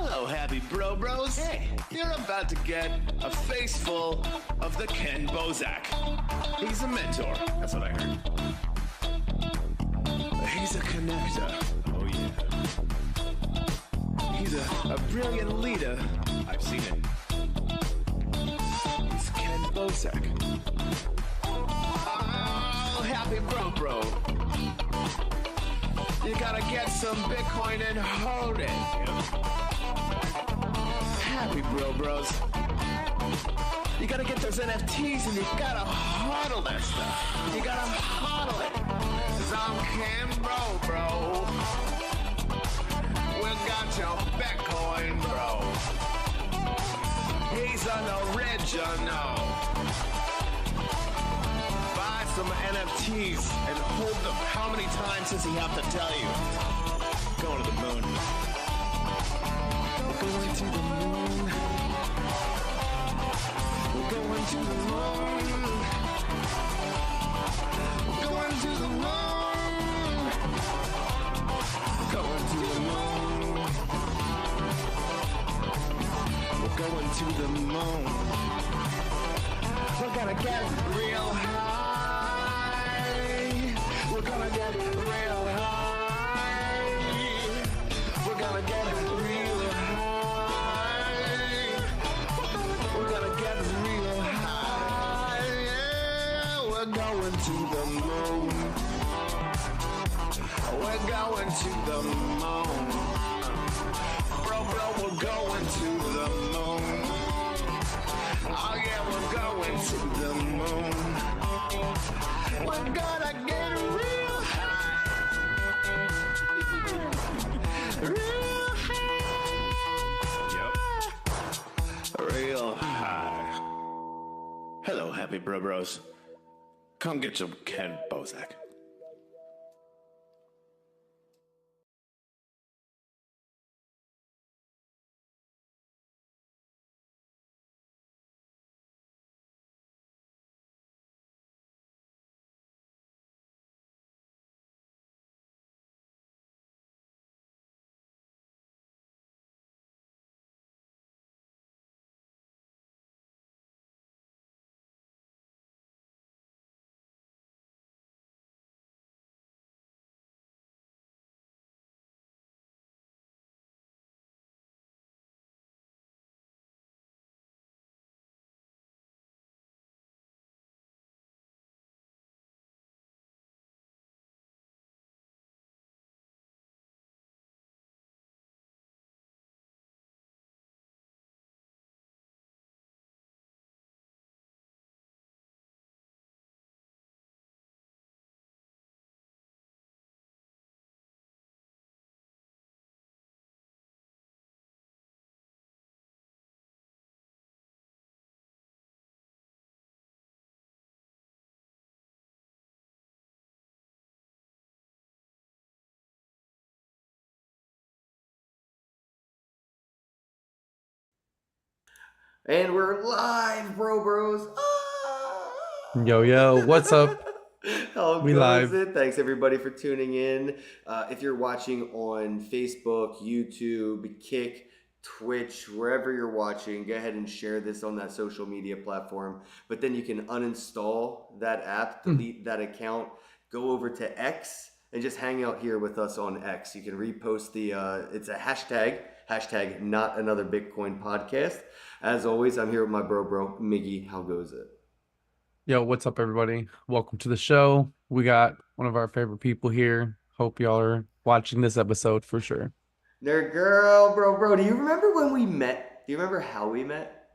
Hello, happy bros. Hey, you're about to get a face full of the Kenn Bosak. He's a mentor. That's what I heard. He's a connector. Oh, yeah. He's a brilliant leader. I've seen it. He's Kenn Bosak. Oh, happy bro. You gotta get some Bitcoin and hold it. Happy bros. You gotta get those NFTs and you gotta hodl that stuff. You gotta hodl it. 'Cause I'm Kenn bro. We got your Bitcoin, bro. He's an original. Buy some NFTs and hold them. How many times does he have to tell you? Going to the moon. We're going to the moon. We're going to the moon. We're going to the moon. Going to the moon. We're going to the moon. We're gonna get real high. We're gonna get real high. We're gonna get real high. We're gonna get real high. Yeah, we're going to the moon. We're going to the moon. Bro, we're going to the moon. Oh yeah, we're going to the moon. We're gonna get real high. Real high. Yep. Real high. Hello, happy bros. Come get your Kenn Bosak. And we're live, bros. Yo, what's up? How We goes live. it? Thanks everybody for tuning in. If you're watching on Facebook, YouTube, Kick, Twitch, wherever you're watching, go ahead and share this on that social media platform. But then you can uninstall that app, delete that account, go over to X, and just hang out here with us on X. You can repost it's a hashtag not another Bitcoin podcast. As always, I'm here with my bro, Miggy. How goes it? Yo, what's up, everybody? Welcome to the show. We got one of our favorite people here. Hope y'all are watching this episode for sure. Nerd girl, bro. Do you remember when we met? Do you remember how we met?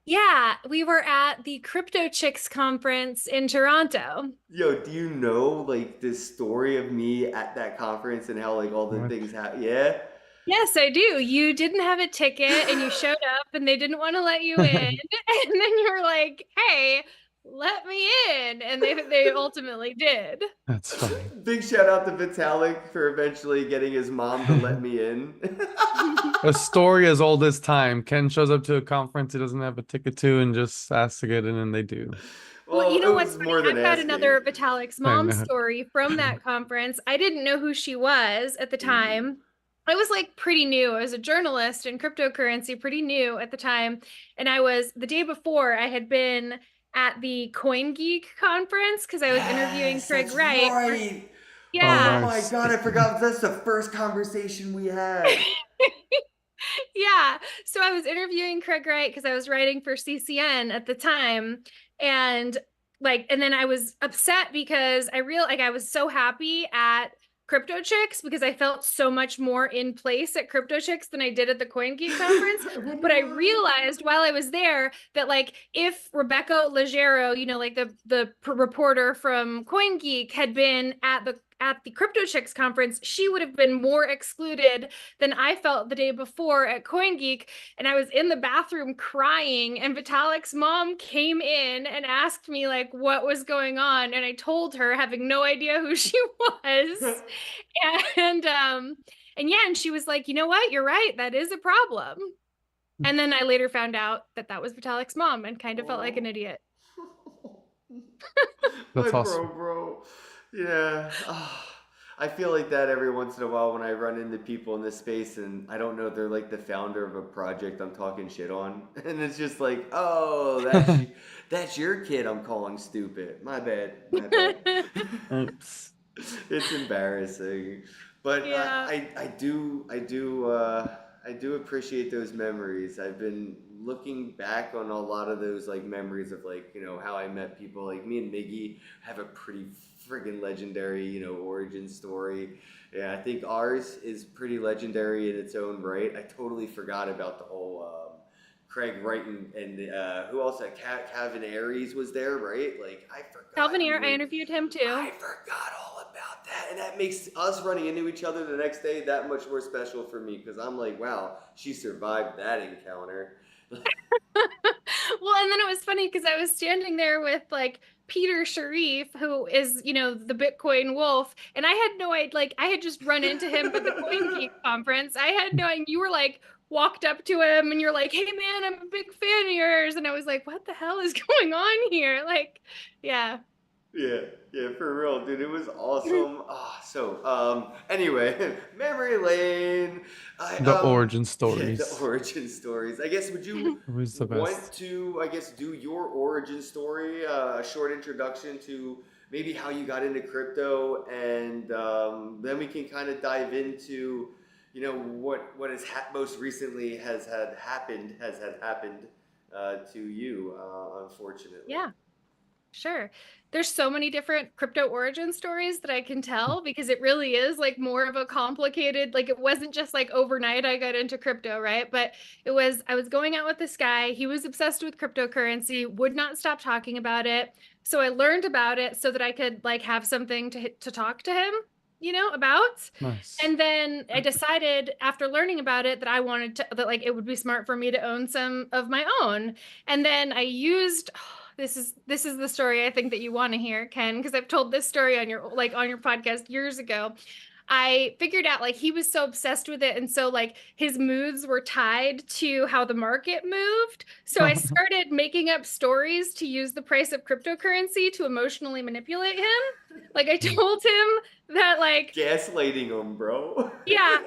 Yeah, we were at the Crypto Chicks conference in Toronto. Yo, do you know like this story of me at that conference and how like all the things happen? Yeah. Yes, I do. You didn't have a ticket and you showed up and they didn't want to let you in. And then you were like, hey, let me in. And they ultimately did. That's funny. Big shout out to Vitalik for eventually getting his mom to let me in. A story as old as time. Kenn shows up to a conference he doesn't have a ticket to and just asks to get in, and they do. Well, you know what's was funny? more than I've got asking. another Vitalik's mom know. story from that conference. I didn't know who she was at the time. I was like pretty new. I was a journalist in cryptocurrency, pretty new at the time. And I was the day before I had been at the CoinGeek conference because I was interviewing Yes, Craig that's Wright. right. Oh, Oh Yeah. my nice. God, I forgot. That's the first conversation we had. Yeah. So I was interviewing Craig Wright because I was writing for CCN at the time. And and then I was upset because I was so happy at Crypto Chicks because I felt so much more in place at Crypto Chicks than I did at the CoinGeek conference. I wonder But I why. realized while I was there that if Rebecca Leggero, the reporter from CoinGeek had been at the Crypto Chicks conference, she would have been more excluded than I felt the day before at CoinGeek. And I was in the bathroom crying, and Vitalik's mom came in and asked me what was going on. And I told her, having no idea who she was. And yeah, and she was like, you know what? You're right. That is a problem. And then I later found out that that was Vitalik's mom and kind of felt like an idiot. My That's awesome. bro. Yeah. I feel like that every once in a while when I run into people in this space and I don't know they're like the founder of a project I'm talking shit on. And it's just like, oh, that's your kid I'm calling stupid. My bad. My bad. Oops. It's embarrassing, but Yeah. I do appreciate those memories. I've been looking back on a lot of those like memories of how I met people. Like me and Miggy have a pretty friggin' legendary origin story. Yeah, I think ours is pretty legendary in its own right. I totally forgot about the whole Craig Wright and who else? Calvin Aries was there, right? Like I forgot Calvin you Air, I were. interviewed him I too. forgot all about that, and that makes us running into each other the next day that much more special for me because I'm like, wow, she survived that encounter. Well, and then it was funny because I was standing there with Peter Sharif, who is, the Bitcoin wolf, and I had no idea, I had just run into him at the CoinGeek conference. I had no idea. You were walked up to him and you're like, hey man, I'm a big fan of yours. And I was like, what the hell is going on here? Yeah. Yeah, yeah, for real, dude. It was awesome. Anyway, memory lane. The origin Yeah, the stories. origin stories. I guess would you It was the want best. to, do your origin story, a short introduction to maybe how you got into crypto, and then we can kind of dive into, what has most recently has had happened to you, unfortunately. Yeah. Sure. There's so many different crypto origin stories that I can tell because it really is more of a complicated, it wasn't just overnight I got into crypto, right? But I was going out with this guy. He was obsessed with cryptocurrency, would not stop talking about it. So I learned about it so that I could have something to talk to him, about. Nice. And then I decided after learning about it that I wanted that it would be smart for me to own some of my own. And then I used this is the story I think that you want to hear, Ken, because I've told this story on your podcast years ago. I figured out he was so obsessed with it, and so his moods were tied to how the market moved. So I started making up stories to use the price of cryptocurrency to emotionally manipulate him. I told him that Gaslighting them, bro. yeah.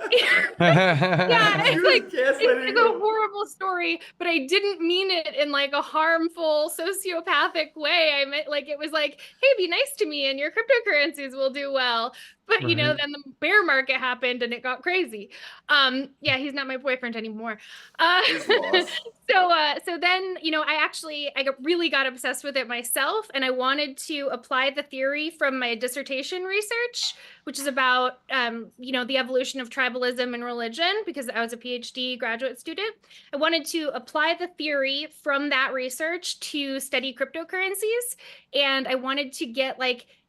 Yeah, She was gaslighting it's a them. horrible story, but I didn't mean it in a harmful sociopathic way. I meant it was hey, be nice to me and your cryptocurrencies will do well. But Right. then the bear market happened and it got crazy. Yeah, he's not my boyfriend anymore. His loss. So then, really got obsessed with it myself, and I wanted to apply the theory from my dissertation research, which is about the evolution of tribalism and religion, because I was a PhD graduate student. I wanted to apply the theory from that research to study cryptocurrencies, and I wanted to get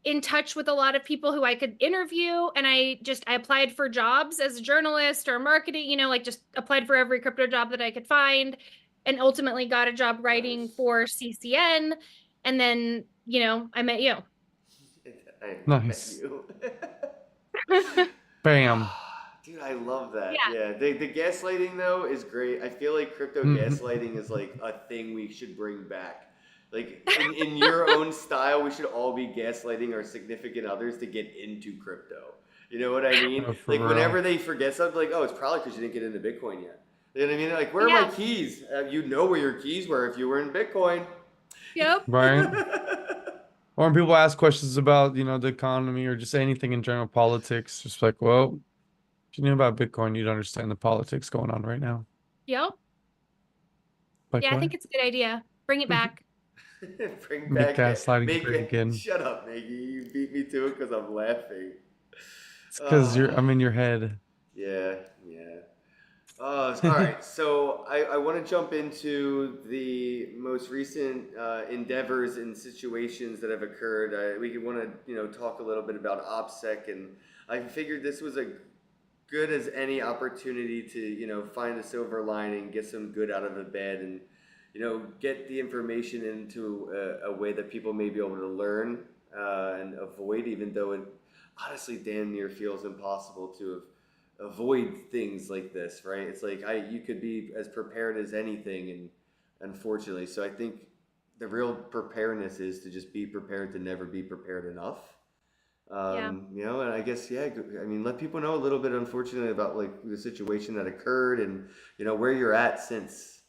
in touch with a lot of people who I could interview, and I applied for jobs as a journalist or marketing, just applied for every crypto job that I could find, and ultimately got a job writing Nice. for CCN. And then I met you. I met Nice. you. Bam. Dude, I love that. Yeah. Yeah, the gaslighting though is great. I feel like crypto Mhm. gaslighting is like a thing we should bring back. Like in your own style, we should all be gaslighting our significant others to get into crypto. You know what I mean? Oh, for Like real. whenever they forget something, like, oh, it's probably because you didn't get into Bitcoin yet. You know what I mean? Like, where are my Yeah. keys? You know where your keys were if you were in Bitcoin. Yep. Right. Or when people ask questions about, the economy or just anything in general, politics, just like, well, if you knew about Bitcoin, you'd understand the politics going on right now. Yep. Like Yeah, I what? think it's a good idea. Bring it back. Bring The back, gaslighting make great it. again. Shut up, Maggie. You beat me to it because I'm laughing. It's because Oh, I'm in your head. yeah, yeah. All right, so I want to jump into the most recent endeavors and situations that have occurred. We want to, talk a little bit about OPSEC, and I figured this was a good as any opportunity to, find a silver lining, get some good out of a bad, and, get the information into a way that people may be able to learn and avoid, even though it honestly damn near feels impossible to avoid things like this, right? It's like you could be as prepared as anything, and unfortunately, so I think the real preparedness is to just be prepared to never be prepared enough. Yeah. And I guess, yeah, I mean, let people know a little bit, unfortunately, about like the situation that occurred and, where you're at since.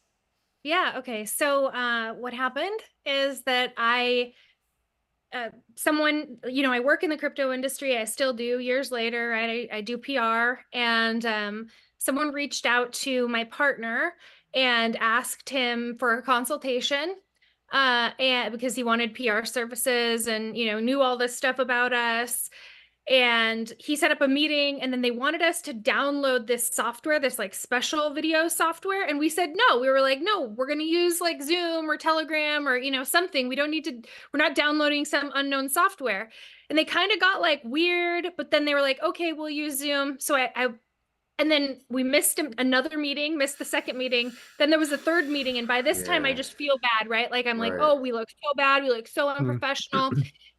Yeah. Okay. So, what happened is that someone, I work in the crypto industry. I still do years later, right? I do PR, and someone reached out to my partner and asked him for a consultation, and because he wanted PR services and, knew all this stuff about us. And he set up a meeting, and then they wanted us to download this software, this like special video software, and we said no. We were like, no, we're going to use like Zoom or Telegram or, something. We don't need to, we're not downloading some unknown software. And they kind of got like weird, but then they were like, okay, we'll use Zoom. So and then we missed another meeting, missed the second meeting. Then there was a third meeting. And by this time, I Yeah, just feel bad, right? Like, I'm like, right. oh, we look so bad. We look so Mm. unprofessional.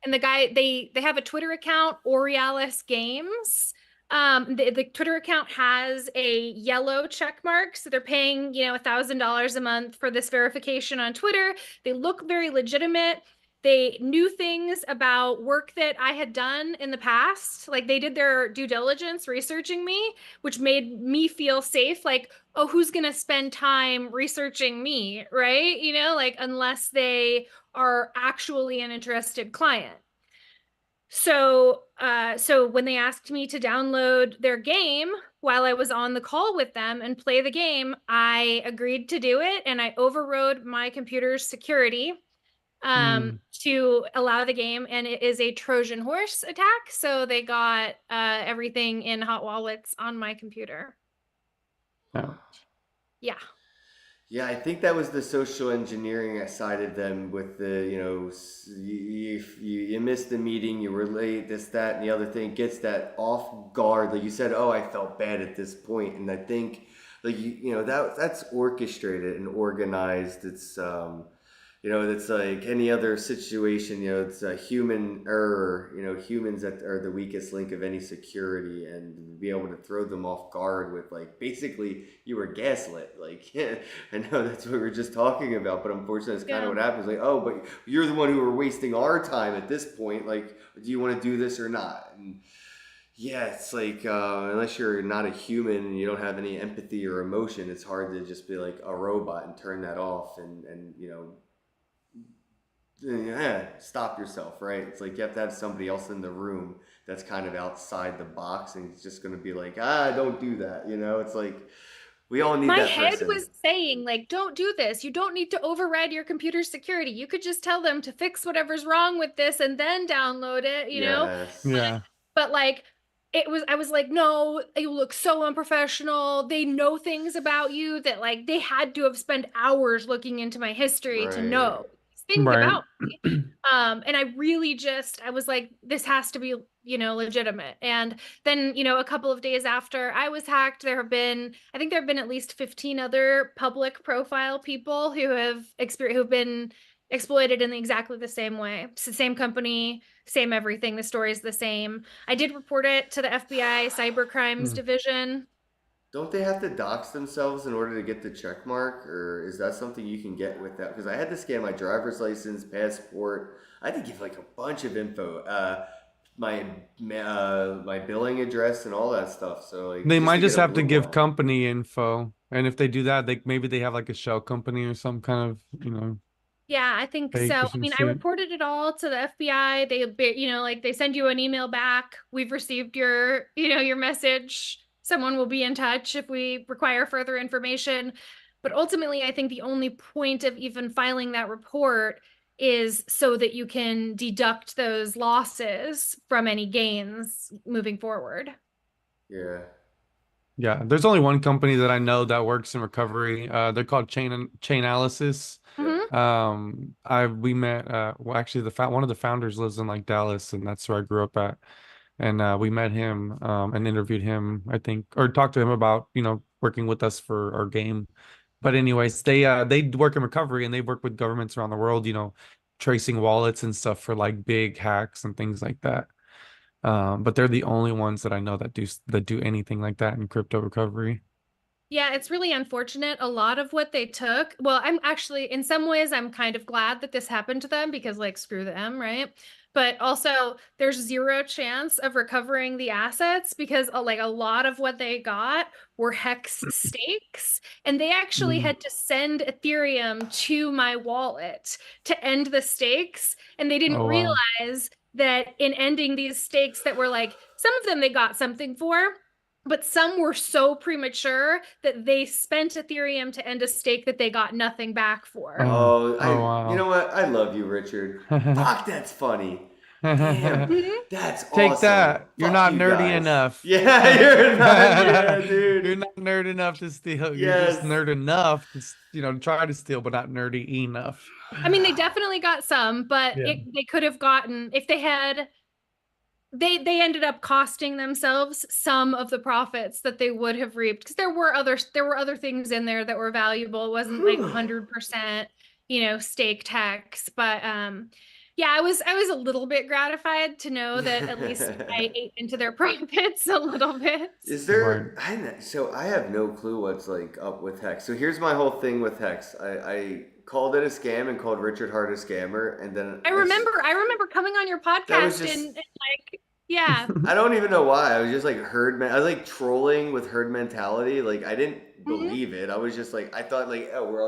And the guy, they have a Twitter account, Aurealis Games. The Twitter account has a yellow check mark. So they're paying, $1,000 a month for this verification on Twitter. They look very legitimate. They knew things about work that I had done in the past. Like, they did their due diligence researching me, which made me feel safe. Like, oh, who's going to spend time researching me, right? Like, unless they are actually an interested client. So when they asked me to download their game while I was on the call with them and play the game, I agreed to do it, and I overrode my computer's security Mm. to allow the game, and it is a Trojan horse attack. So they got everything in hot wallets on my computer. No. Yeah. Yeah, I think that was the social engineering side of them with the, you missed the meeting, you were late, this, that, and the other thing gets that off guard. Like you said, oh, I felt bad at this point. And I think like, that's orchestrated and organized. It's like any other situation, it's a human error, humans that are the weakest link of any security, and be able to throw them off guard with like, basically you were gaslit. Like, yeah, I know that's what we were just talking about, but unfortunately that's kind of Yeah. what happens. Like, oh, but you're the one who were wasting our time at this point. Like, do you want to do this or not? And yeah, it's like, unless you're not a human and you don't have any empathy or emotion, it's hard to just be like a robot and turn that off and yeah, stop yourself, right? It's like you have to have somebody else in the room that's kind of outside the box, and it's just going to be like, don't do that. It's like we all need My that head person. was saying, like, don't do this. You don't need to override your computer's security. You could just tell them to fix whatever's wrong with this and then download it. Yes. Yeah. But like, I was like, no, you look so unprofessional. They know things about you that like they had to have spent hours looking into my history to Right. know things Right. about me. And I was like, this has to be, legitimate. And then, a couple of days after I was hacked, I think there have been at least 15 other public profile people who've been exploited in exactly the same way. It's the same company, same everything. The story is the same. I did report it to the FBI Cyber Crimes Mm. Division. Don't they have to dox themselves in order to get the check mark, or is that something you can get with that? Because I had to scan my driver's license, passport. I had to give like a bunch of info. my billing address and all that stuff. So like They just might to get just a have to room give on it. company info, and if they do that, maybe they have like a shell company or some kind of, Yeah, I think so. fake or I some mean, I shit. reported it all to the FBI. Like they send you an email back. We've received your message. Someone will be in touch if we require further information. But ultimately, I think the only point of even filing that report is so that you can deduct those losses from any gains moving forward. Yeah. Yeah, there's only one company that I know that works in recovery. They're called Chainalysis. Yep. Mhm. We met well, actually one of the founders lives in like Dallas, and that's where I grew up at. And we met him and interviewed him, I think, or talked to him about, working with us for our game. But anyways, they work in recovery, and they work with governments around the world, tracing wallets and stuff for like big hacks and things like that. But they're the only ones that I know that do anything like that in crypto recovery. Yeah, it's really unfortunate. A lot of what they took, well, I'm actually, in some ways, I'm kind of glad that this happened to them because, like, screw them, right? But also, there's zero chance of recovering the assets because, like, a lot of what they got were hex stakes, and they actually Mm. had to send Ethereum to my wallet to end the stakes, and they didn't Oh wow. realize that in ending these stakes that were like, some of them they got something for, but some were so premature that they spent Ethereum to end a stake that they got nothing back for. Oh, Oh, oh you know wow. what? I love you, Richard. Fuck, that's funny. Damn, Mhm. that's Take awesome. that. You're Fuck not you nerdy guys. enough. Yeah, you're not. Yeah, You're dude. not nerd enough to steal. You're just Yes. nerd enough to, try to steal, but not nerdy enough. I mean, they definitely got some, but Yeah. they could have gotten if they had. They ended up costing themselves some of the profits that they would have reaped because there were other things in there that were valuable. It wasn't like 100%, stake tax, but yeah, I was a little bit gratified to know that at least I ate into their profits a little bit. Is Right. there? So I have no clue what's like up with Hex. So here's my whole thing with Hex. I called it a scam and called Richard Hart a scammer, and then I remember coming on your that was podcast just and like, yeah. I don't even know why. I was just like I was like trolling with herd mentality. Like I didn't Mhm. believe it. I was just like I thought like oh we're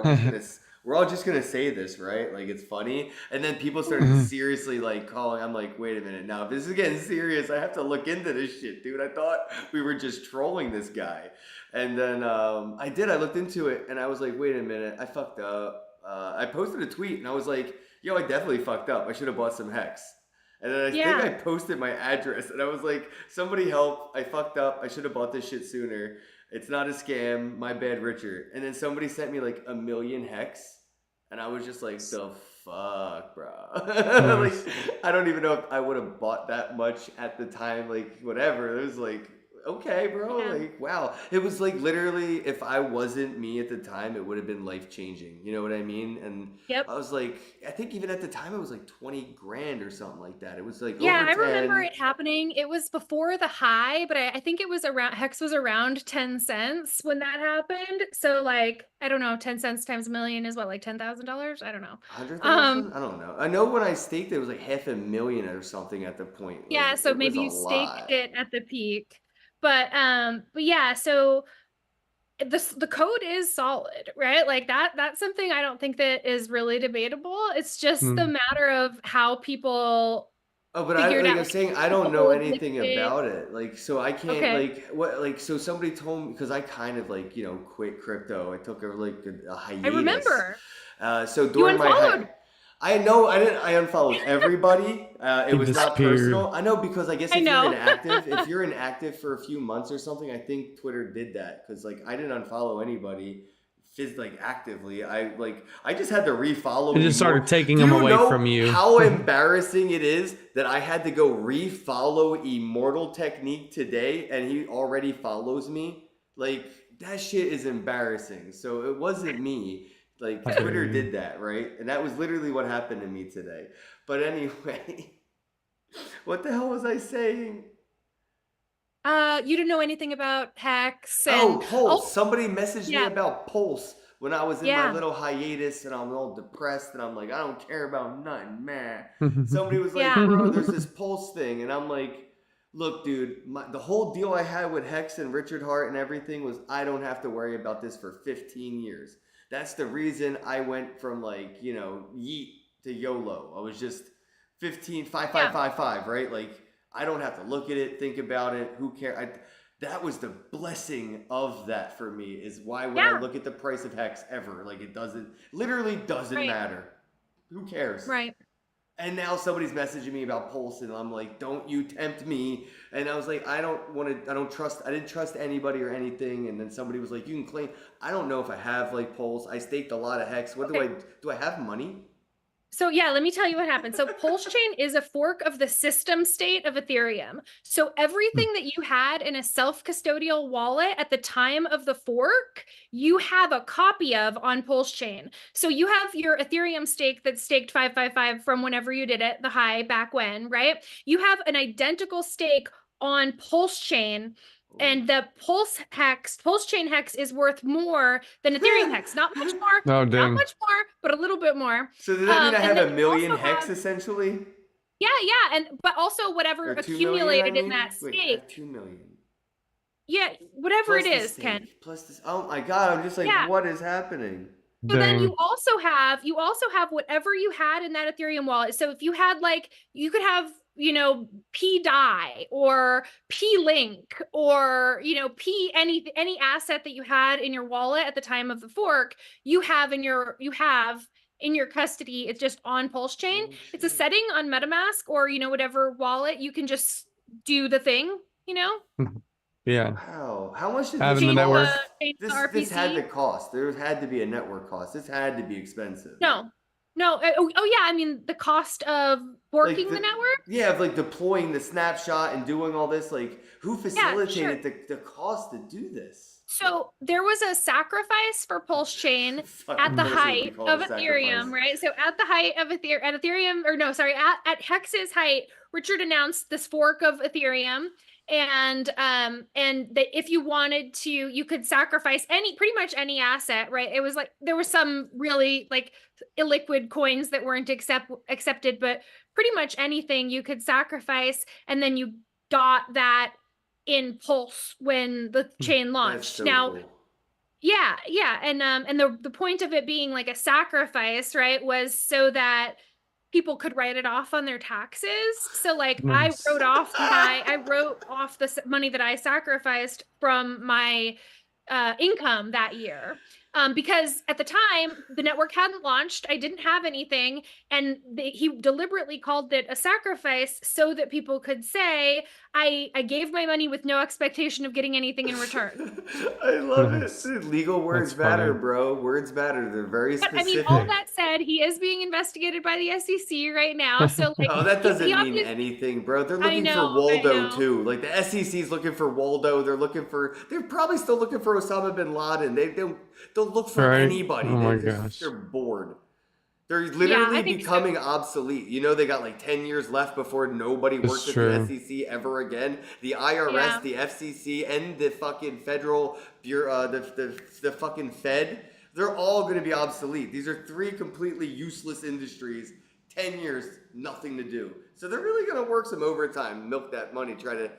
all just gonna say this, right? Like it's funny. And then people started seriously like calling. I'm like, wait a minute. Now if this is getting serious, I have to look into this shit, dude. I thought we were just trolling this guy. And then I did. I looked into it and I was like, wait a minute. I fucked up. I posted a tweet and I was like, yo, I definitely fucked up. I should have bought some Hex. And then I think I Yeah. posted my address and I was like, somebody help. I fucked up. I should have bought this shit sooner. It's not a scam. My bad, Richard. And then somebody sent me like 1,000,000 hex. And I was just like, the fuck, bro. Like, Nice. I don't even know if I would have bought that much at the time. Like, whatever. It was like, okay, bro. Yeah. Like, wow. It was like literally, if I wasn't me at the time, it would have been life changing. You know what I mean? And Yep. I was like, I think even at the time it was like 20 grand or something like that. It was like Yeah, over I remember 10. it happening. It was before the high, but I think it was around Hex was around 10 cents when that happened. So like, I don't know, 10 cents times a million is what, like $10,000? I don't know. 100,000? I don't know. I know when I staked it was like 500,000 or something at the point. Yeah, Like so it was maybe a you staked lot. it at the peak. But yeah, so the code is solid, right? Like that's something I don't think that is really debatable. It's just the Mm. matter of how people Oh, but I figured like out I'm like saying I the don't know old anything liquid. about it. Like so I can't Okay. like what like so somebody told me because I kind of like quit crypto. I took a I hiatus. remember. So You during my unfollowed. I know I didn't I unfollowed everybody. It He was not disappeared. personal. I know because I guess I know. if you're inactive for a few months or something, I think Twitter did that because like I didn't unfollow anybody like actively. I just had to refollow He just more. started taking Do him you away know from you. how embarrassing it is that I had to go refollow Immortal Technique today and he already follows me? Like that shit is embarrassing. So it wasn't me. How Like dare Twitter you? did that, right? And that was literally what happened to me today. But anyway, what the hell was I saying? You didn't know anything about Hex and Oh, Pulse. oh Somebody messaged me yeah. about Pulse. when I was in my Yeah. little hiatus and I'm all depressed and I'm like, I don't care about nothing, man. Somebody was like, Yeah. bro, there's this Pulse thing. And I'm like, look, dude, the whole deal I had with Hex and Richard Hart and everything was I don't have to worry about this for 15 years. That's the reason I went from like, yeet to YOLO. I was just 15, 5, 5, Yeah. 5, 5, right? Like, I don't have to look at it, think about it. Who cares? That was the blessing of that for me, is why when I Yeah. look at the price of Hex ever, like literally doesn't Right. matter. Who cares? Right. And now somebody's messaging me about Pulse, and I'm like, don't you tempt me. And I was like, I didn't trust anybody or anything. And then somebody was like, you can claim. I don't know if I have like Pulse. I staked a lot of Hex. What Okay. do I have money? So yeah, let me tell you what happened. So Pulse Chain is a fork of the system state of Ethereum. So everything that you had in a self-custodial wallet at the time of the fork, you have a copy of on Pulse Chain. So you have your Ethereum stake that's staked 555 from whenever you did it, the high back when, right? You have an identical stake on Pulse Chain. And the Pulse chain hex is worth more than Ethereum hex. Not much more, Oh, not dang. much more, but a little bit more. So does that mean I And have then a you million also Hex have, essentially? yeah, but also whatever Or 2 million, I accumulated in mean? that Wait, I stake. have 2 million. Yeah, whatever Plus it the is, Ken. stake. Plus this. Oh my God, I'm just like, Yeah. what is happening? So then Dang. you also have whatever you had in that Ethereum wallet. So if you had you could have, P DAI or P Link or, P any asset that you had in your wallet at the time of the fork, you have in your custody. It's just on Pulse Chain. Oh, It's a shit. setting on MetaMask or, whatever wallet. You can just do the thing, Yeah. Wow. How much did Having this the change network. cost? change the This had to RPC. cost. There had to be a network cost. This had to be expensive. No. Oh yeah. I mean, the cost of Like forking the network. of like deploying the snapshot and doing all this. Like, who Yeah, sure. facilitated the cost to do this? So there was a sacrifice for Pulse Chain Fuck, at of the course it would be height called of a sacrifice. Ethereum, right? So at the height of Ethereum, or no, sorry, at Hex's height, Richard announced this fork of Ethereum. And that if you wanted to, you could sacrifice pretty much any asset, right? It was like there was some really like illiquid coins that weren't accepted, but pretty much anything you could sacrifice, and then you got that in Pulse when the chain That's launched. so Now, cool. yeah, and the point of it being like a sacrifice, right, was so that people could write it off on their taxes. So like Nice. I wrote off the money that I sacrificed from my income that year. Because at the time the network hadn't launched, I didn't have anything, and he deliberately called it a sacrifice so that people could say, I gave my money with no expectation of getting anything in return. I love Nice. it. Dude, legal words That's matter, funny. bro. Words matter. They're very But I mean, specific. all that said, he is being investigated by the SEC right now. So like, Oh, that he doesn't mean obviously, anything, bro. They're I looking for know. Waldo too. Like the SEC's looking for Waldo. They're probably still looking for Osama bin Laden. They'll look for Right? anybody. Oh my gosh. They're bored. They're Yeah, literally I think so. becoming obsolete. They got like 10 years left before nobody It's works at true. the SEC ever again. The IRS, Yeah. the FCC, and the fucking federal bureau, the fucking Fed, they're all going to be obsolete. These are three completely useless industries. 10 years, nothing to do. So they're really going to work some overtime, milk that money, try to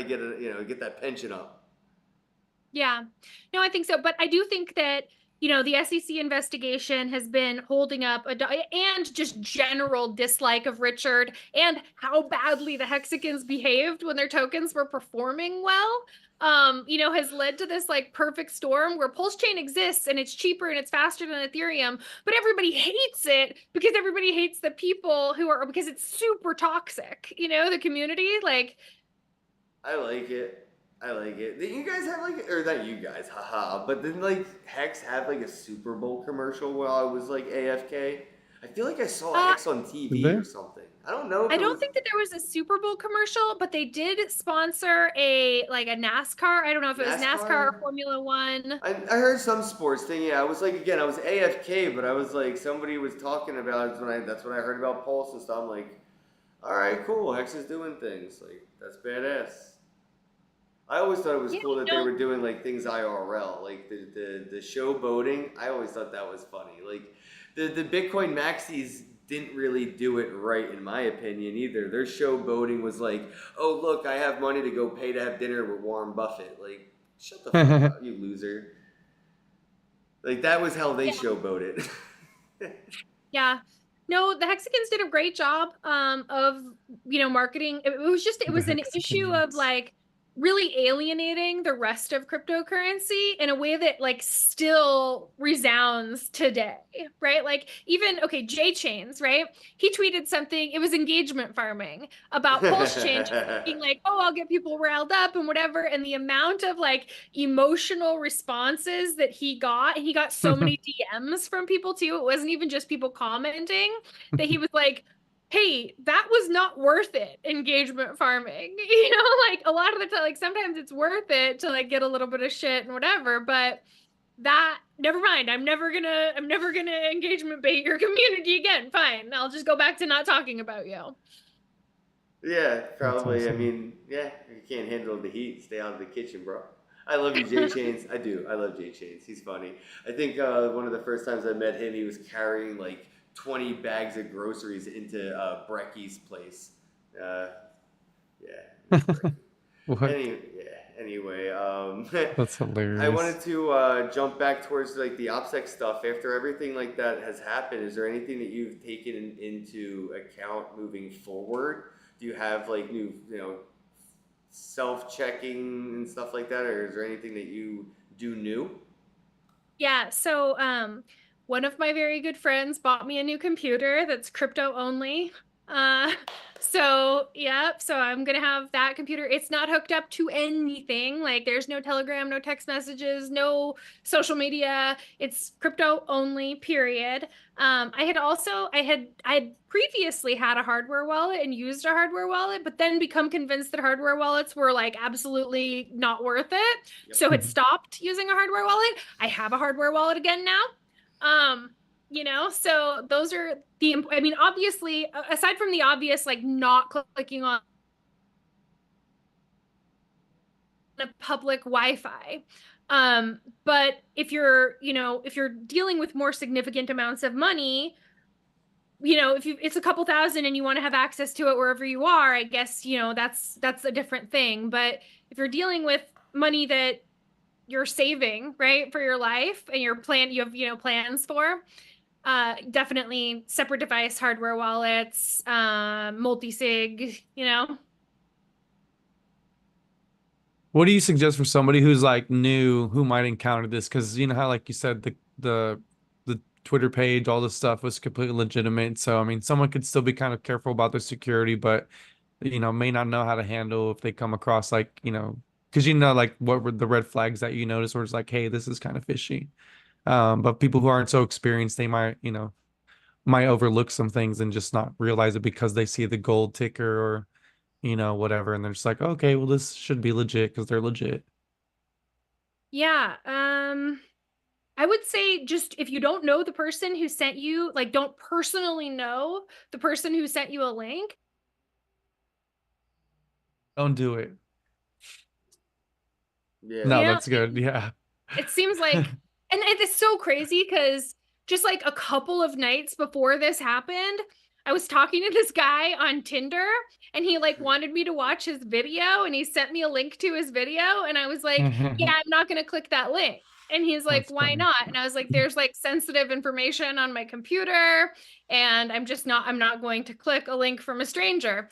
get that pension up. Yeah, no, I think so. But I do think that, the SEC investigation has been holding up and just general dislike of Richard and how badly the Hexicans behaved when their tokens were performing well, has led to this like perfect storm where Pulse Chain exists and it's cheaper and it's faster than Ethereum, but everybody hates it because everybody hates the people because it's super toxic, the community. Like, I like it. Did you guys have or not you guys, haha, but didn't Hex have a Super Bowl commercial while I was AFK? I feel like I saw Hex on TV Did they? or something. I don't know if I don't think that there was a Super Bowl commercial, but they did sponsor a NASCAR. I don't know if it was NASCAR or NASCAR? Formula One. I heard some sports thing. Yeah, I was again, I was AFK, but I was somebody was talking about it that's when I heard about Pulse and stuff. I'm like, all right, cool. Hex is doing things. That's badass. I always thought it was Yeah, cool that they no, were doing like things IRL, like the show boating. I always thought that was funny. Like the Bitcoin maxis didn't really do it right in my opinion either. Their show boating was like, oh look, I have money to go pay to have dinner with Warren Buffett. Like, shut the fuck up, you loser. Like that was how they yeah, showboated. yeah. No, the Hexicans did a great job of, marketing. It The was an issue of Hexicans. like really alienating the rest of cryptocurrency in a way that like still resounds today, right? Like even okay, J Chains, right? He tweeted something, it was engagement farming about Pulse Chain being like, oh, I'll get people riled up and whatever. And the amount of like emotional responses that he got so many DMs from people too. It wasn't even just people commenting that he was like, hey, that was not worth it, engagement farming. Like a lot of the time, like sometimes it's worth it to like get a little bit of shit and whatever, but that never mind. I'm never gonna engagement bait your community again. Fine. I'll just go back to not talking about you. Yeah, That's probably. I awesome. mean, yeah, if you can't handle the heat, stay out of the kitchen, bro. I love you, Jay Chains. I do. I love Jay Chains. He's funny. I think one of the first times I met him, he was carrying like 20 bags of groceries into Brecky's place. Uh, yeah, it was great. What? Anyway, That's I hilarious. wanted to jump back towards like the OPSEC stuff. After everything like that has happened, is there anything that you've taken into account moving forward? Do you have like new, self-checking and stuff like that, or is there anything that you do new? Yeah, so one of my very good friends bought me a new computer that's crypto only. Uh so yeah, so I'm gonna have that computer. It's not hooked up to anything. Like there's no Telegram, no text messages, no social media. It's crypto only, period. I had previously had a hardware wallet and used a hardware wallet, but then become convinced that hardware wallets were like absolutely not worth it. Yep. So had stopped using a hardware wallet. I have a hardware wallet again now. So those are I mean, obviously, aside from the obvious, like not clicking on a public Wi-Fi. But if you're dealing with more significant amounts of money, if it's a couple thousand and you want to have access to it wherever you are, I guess, that's a different thing. But if you're dealing with money that you're saving, right, for your life and you have, plans for, definitely separate device, hardware wallets, multi-sig, What do you suggest for somebody who's like new, who might encounter this? Because you know how, like you said, the Twitter page, all this stuff was completely legitimate. So I mean, someone could still be kind of careful about their security, but may not know how to handle if they come across like, because like what were the red flags that you notice where it's like, hey, this is kind of fishy. But people who aren't so experienced, they might overlook some things and just not realize it because they see the gold ticker or whatever, and they're just like, okay, well, this should be legit because they're legit. yeah. I would say just if you don't know the person who sent you, like don't personally know the person who sent you a link. Don't do it. Yeah. No, Yeah, that's good. Yeah. it seems like, and it's so crazy because just like a couple of nights before this happened, I was talking to this guy on Tinder and he like wanted me to watch his video and he sent me a link to his video and I was like, yeah, I'm not going to click that link. And he's like, That's why funny. not? And I was like, there's like sensitive information on my computer and I'm not going to click a link from a stranger.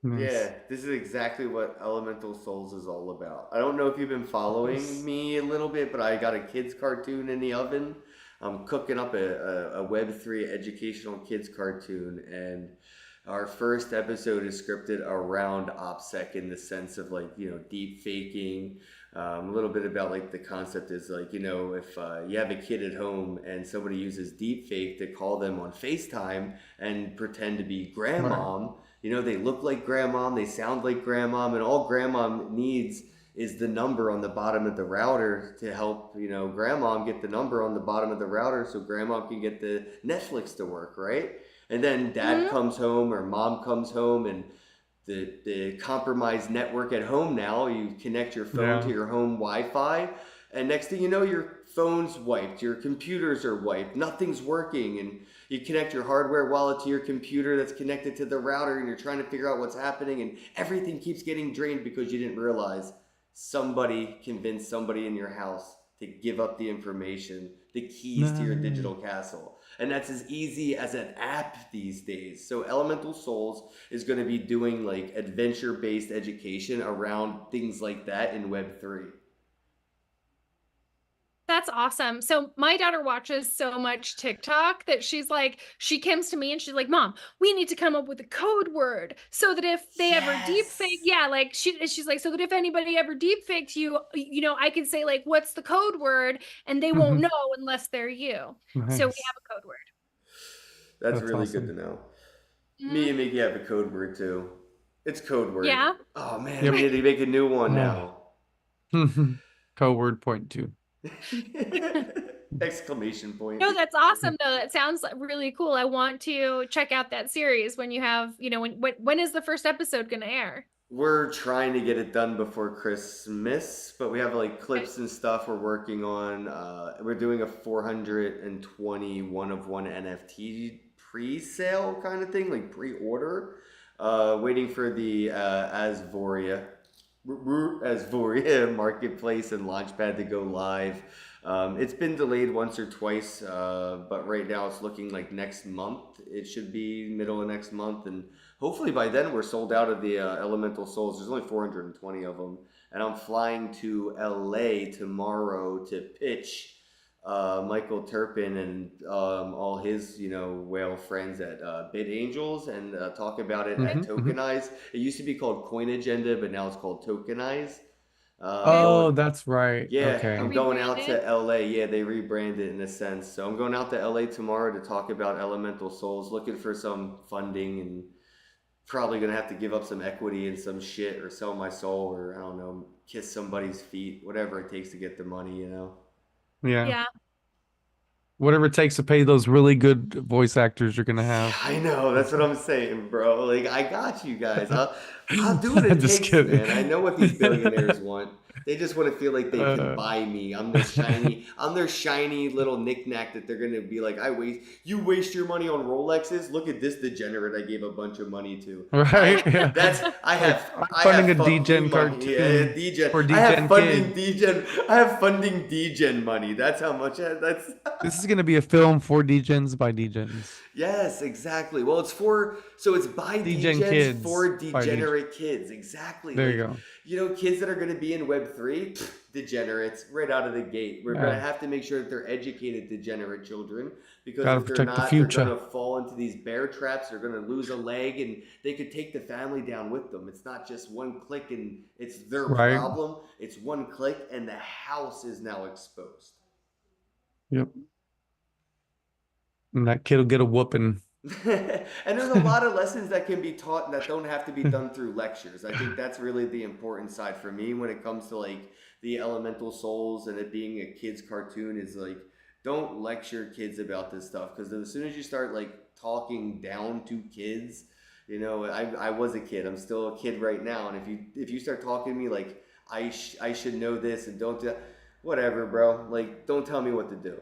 Nice. Yeah, this is exactly what Elemental Souls is all about. I don't know if you've been following Nice. me a little bit, but I got a kids cartoon in the oven. I'm cooking up a Web3 educational kids cartoon, and our first episode is scripted around OPSEC in the sense of like, deep faking. A little bit about like the concept is like, if you have a kid at home and somebody uses deep fake to call them on FaceTime and pretend to be Right. grandmom. They look like grandmom, they sound like grandmom, and all grandmom needs is the number on the bottom of the router to help, grandmom get the number on the bottom of the router so grandmom can get the Netflix to work, right? And then dad Mhm. comes home or mom comes home and the compromised network at home now. You connect your phone to Yeah. your home Wi-Fi, and next thing you know, your phone's wiped, your computers are wiped, nothing's working, and you connect your hardware wallet to your computer that's connected to the router, and you're trying to figure out what's happening, and everything keeps getting drained because you didn't realize somebody convinced somebody in your house to give up the information, the keys to your digital Nice. castle. And that's as easy as an app these days. So Elemental Souls is going to be doing like adventure-based education around things like that in Web3. That's awesome. So my daughter watches so much TikTok that she's like, she comes to me and she's like, Mom, we need to come up with a code word so that if they ever deep fake, Yes. yeah, like she's like, so that if anybody ever deep fakes you, I can say like, what's the code word? And they won't know unless they're you. So we Nice. have a code word. That's That's really good to awesome. know. Me Mhm. and Mickey have a code word too. It's code word. Yeah. Oh man, Yep. we need to make a new one Oh. now. Code word point two. Exclamation point. No, that's awesome though. That sounds really cool. I want to check out that series when you have, when is the first episode going to air? We're trying to get it done before Christmas, but we have like Okay. clips and stuff we're working on. We're doing a 420 one of one NFT pre-sale kind of thing, like pre-order. Waiting for the Asvoria marketplace and launchpad to go live. It's been delayed once or twice, but right now it's looking like next month. It should be middle of next month, and hopefully by then we're sold out of the Elemental Souls. There's only 420 of them, and I'm flying to LA tomorrow to pitch Michael Turpin and all his whale friends at Bid Angels and talk about it at Tokenize. It used to be called Coin Agenda, but now it's called Tokenize. I'm Okay. Oh, going. that's right. Yeah, Okay. I'm going out Rebranded. to LA. Yeah, they rebranded in a sense. So I'm going out to LA tomorrow to talk about Elemental Souls, looking for some funding and probably gonna have to give up some equity and some shit or sell my soul or I don't know, kiss somebody's feet, whatever it takes to get the money. Yeah. Yeah. Whatever it takes to pay those really good voice actors you're gonna Yeah, have. I know. That's what I'm saying, bro. Like, I got you guys. I'll do what it Just takes, kidding. man. I know what these billionaires want. They just want to feel like they can Uh, buy me. I'm their shiny little knickknack that they're gonna be like, you waste your money on Rolexes. Look at this degenerate I gave a bunch of money to. right? Yeah. I Like, have I'm I funding have a fuck you degen money. Yeah, cartoon degen. for I have degen funding kid. degen. I have funding degen money. That's how much. That's This is gonna be a film for degens by degens. Yes, exactly. Well, it's by Degen degens kids for by degen. degenerate kids. Exactly. There you Like, go. kids that are going to be in Web3, degenerates right out of the gate. We're going to Yeah. have to make sure that they're educated, degenerate children, because Gotta if they're protect the not, they're going future. to fall into these bear traps. They're going to lose a leg and they could take the family down with them. It's not just one click and it's their Right. problem. It's one click and the house is now exposed. Yep. And that kid will get a whooping. And there's a lot of lessons that can be taught that don't have to be done through lectures. I think that's really the important side for me when it comes to like the Elemental Souls and it being a kid's cartoon is like don't lecture kids about this stuff because as soon as you start like talking down to kids, I was a kid. I'm still a kid right now, and if you start talking to me like I should know this and don't do that, whatever, bro. Like, don't tell me what to do.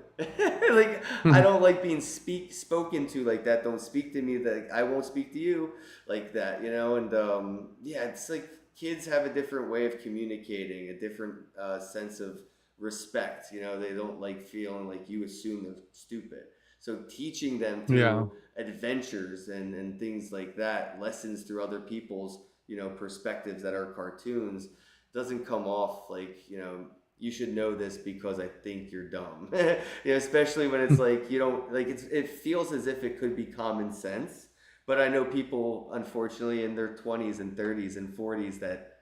Like, I don't like being spoken to like that. Don't speak to me that I won't speak to you like that, And yeah, it's like kids have a different way of communicating, a different sense of respect. They don't like feeling like you assume they're stupid. So teaching them through Yeah. adventures and things like that, lessons through other people's perspectives that are cartoons, doesn't come off like you should know this because I think you're dumb. Especially when it's like you don't like it feels as if it could be common sense. But I know people, unfortunately, in their 20s and 30s and 40s that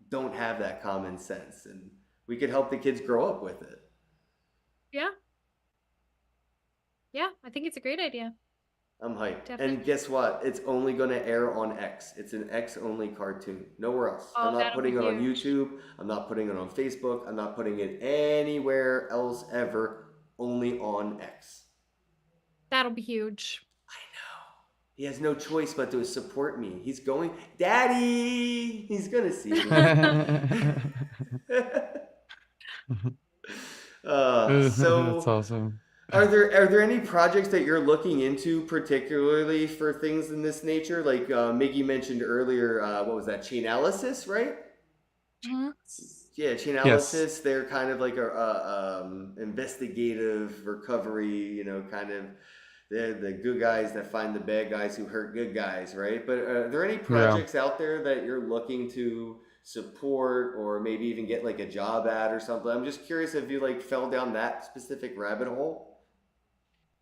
don't have that common sense, and we could help the kids grow up with it. Yeah. Yeah, I think it's a great idea. I'm hyped. Definitely. And guess what? It's only going to air on X. It's an X only cartoon. Nowhere else. Oh, I'm not that'll be putting it on huge. YouTube. I'm not putting it on Facebook. I'm not putting it anywhere else ever. Only on X. That'll be huge. I know. He has no choice but to support me. He's going, Daddy. He's gonna see me. That's So, awesome. are there any projects that you're looking into particularly for things in this nature? Like Miggy mentioned earlier, what was that? Chainalysis, right? Mhm. Yeah, Yes. Chainalysis. They're kind of like a investigative recovery. Kind of they're the good guys that find the bad guys who hurt good guys, right? But are there any Yeah. projects out there that you're looking to support, or maybe even get like a job at or something? I'm just curious if you like fell down that specific rabbit hole.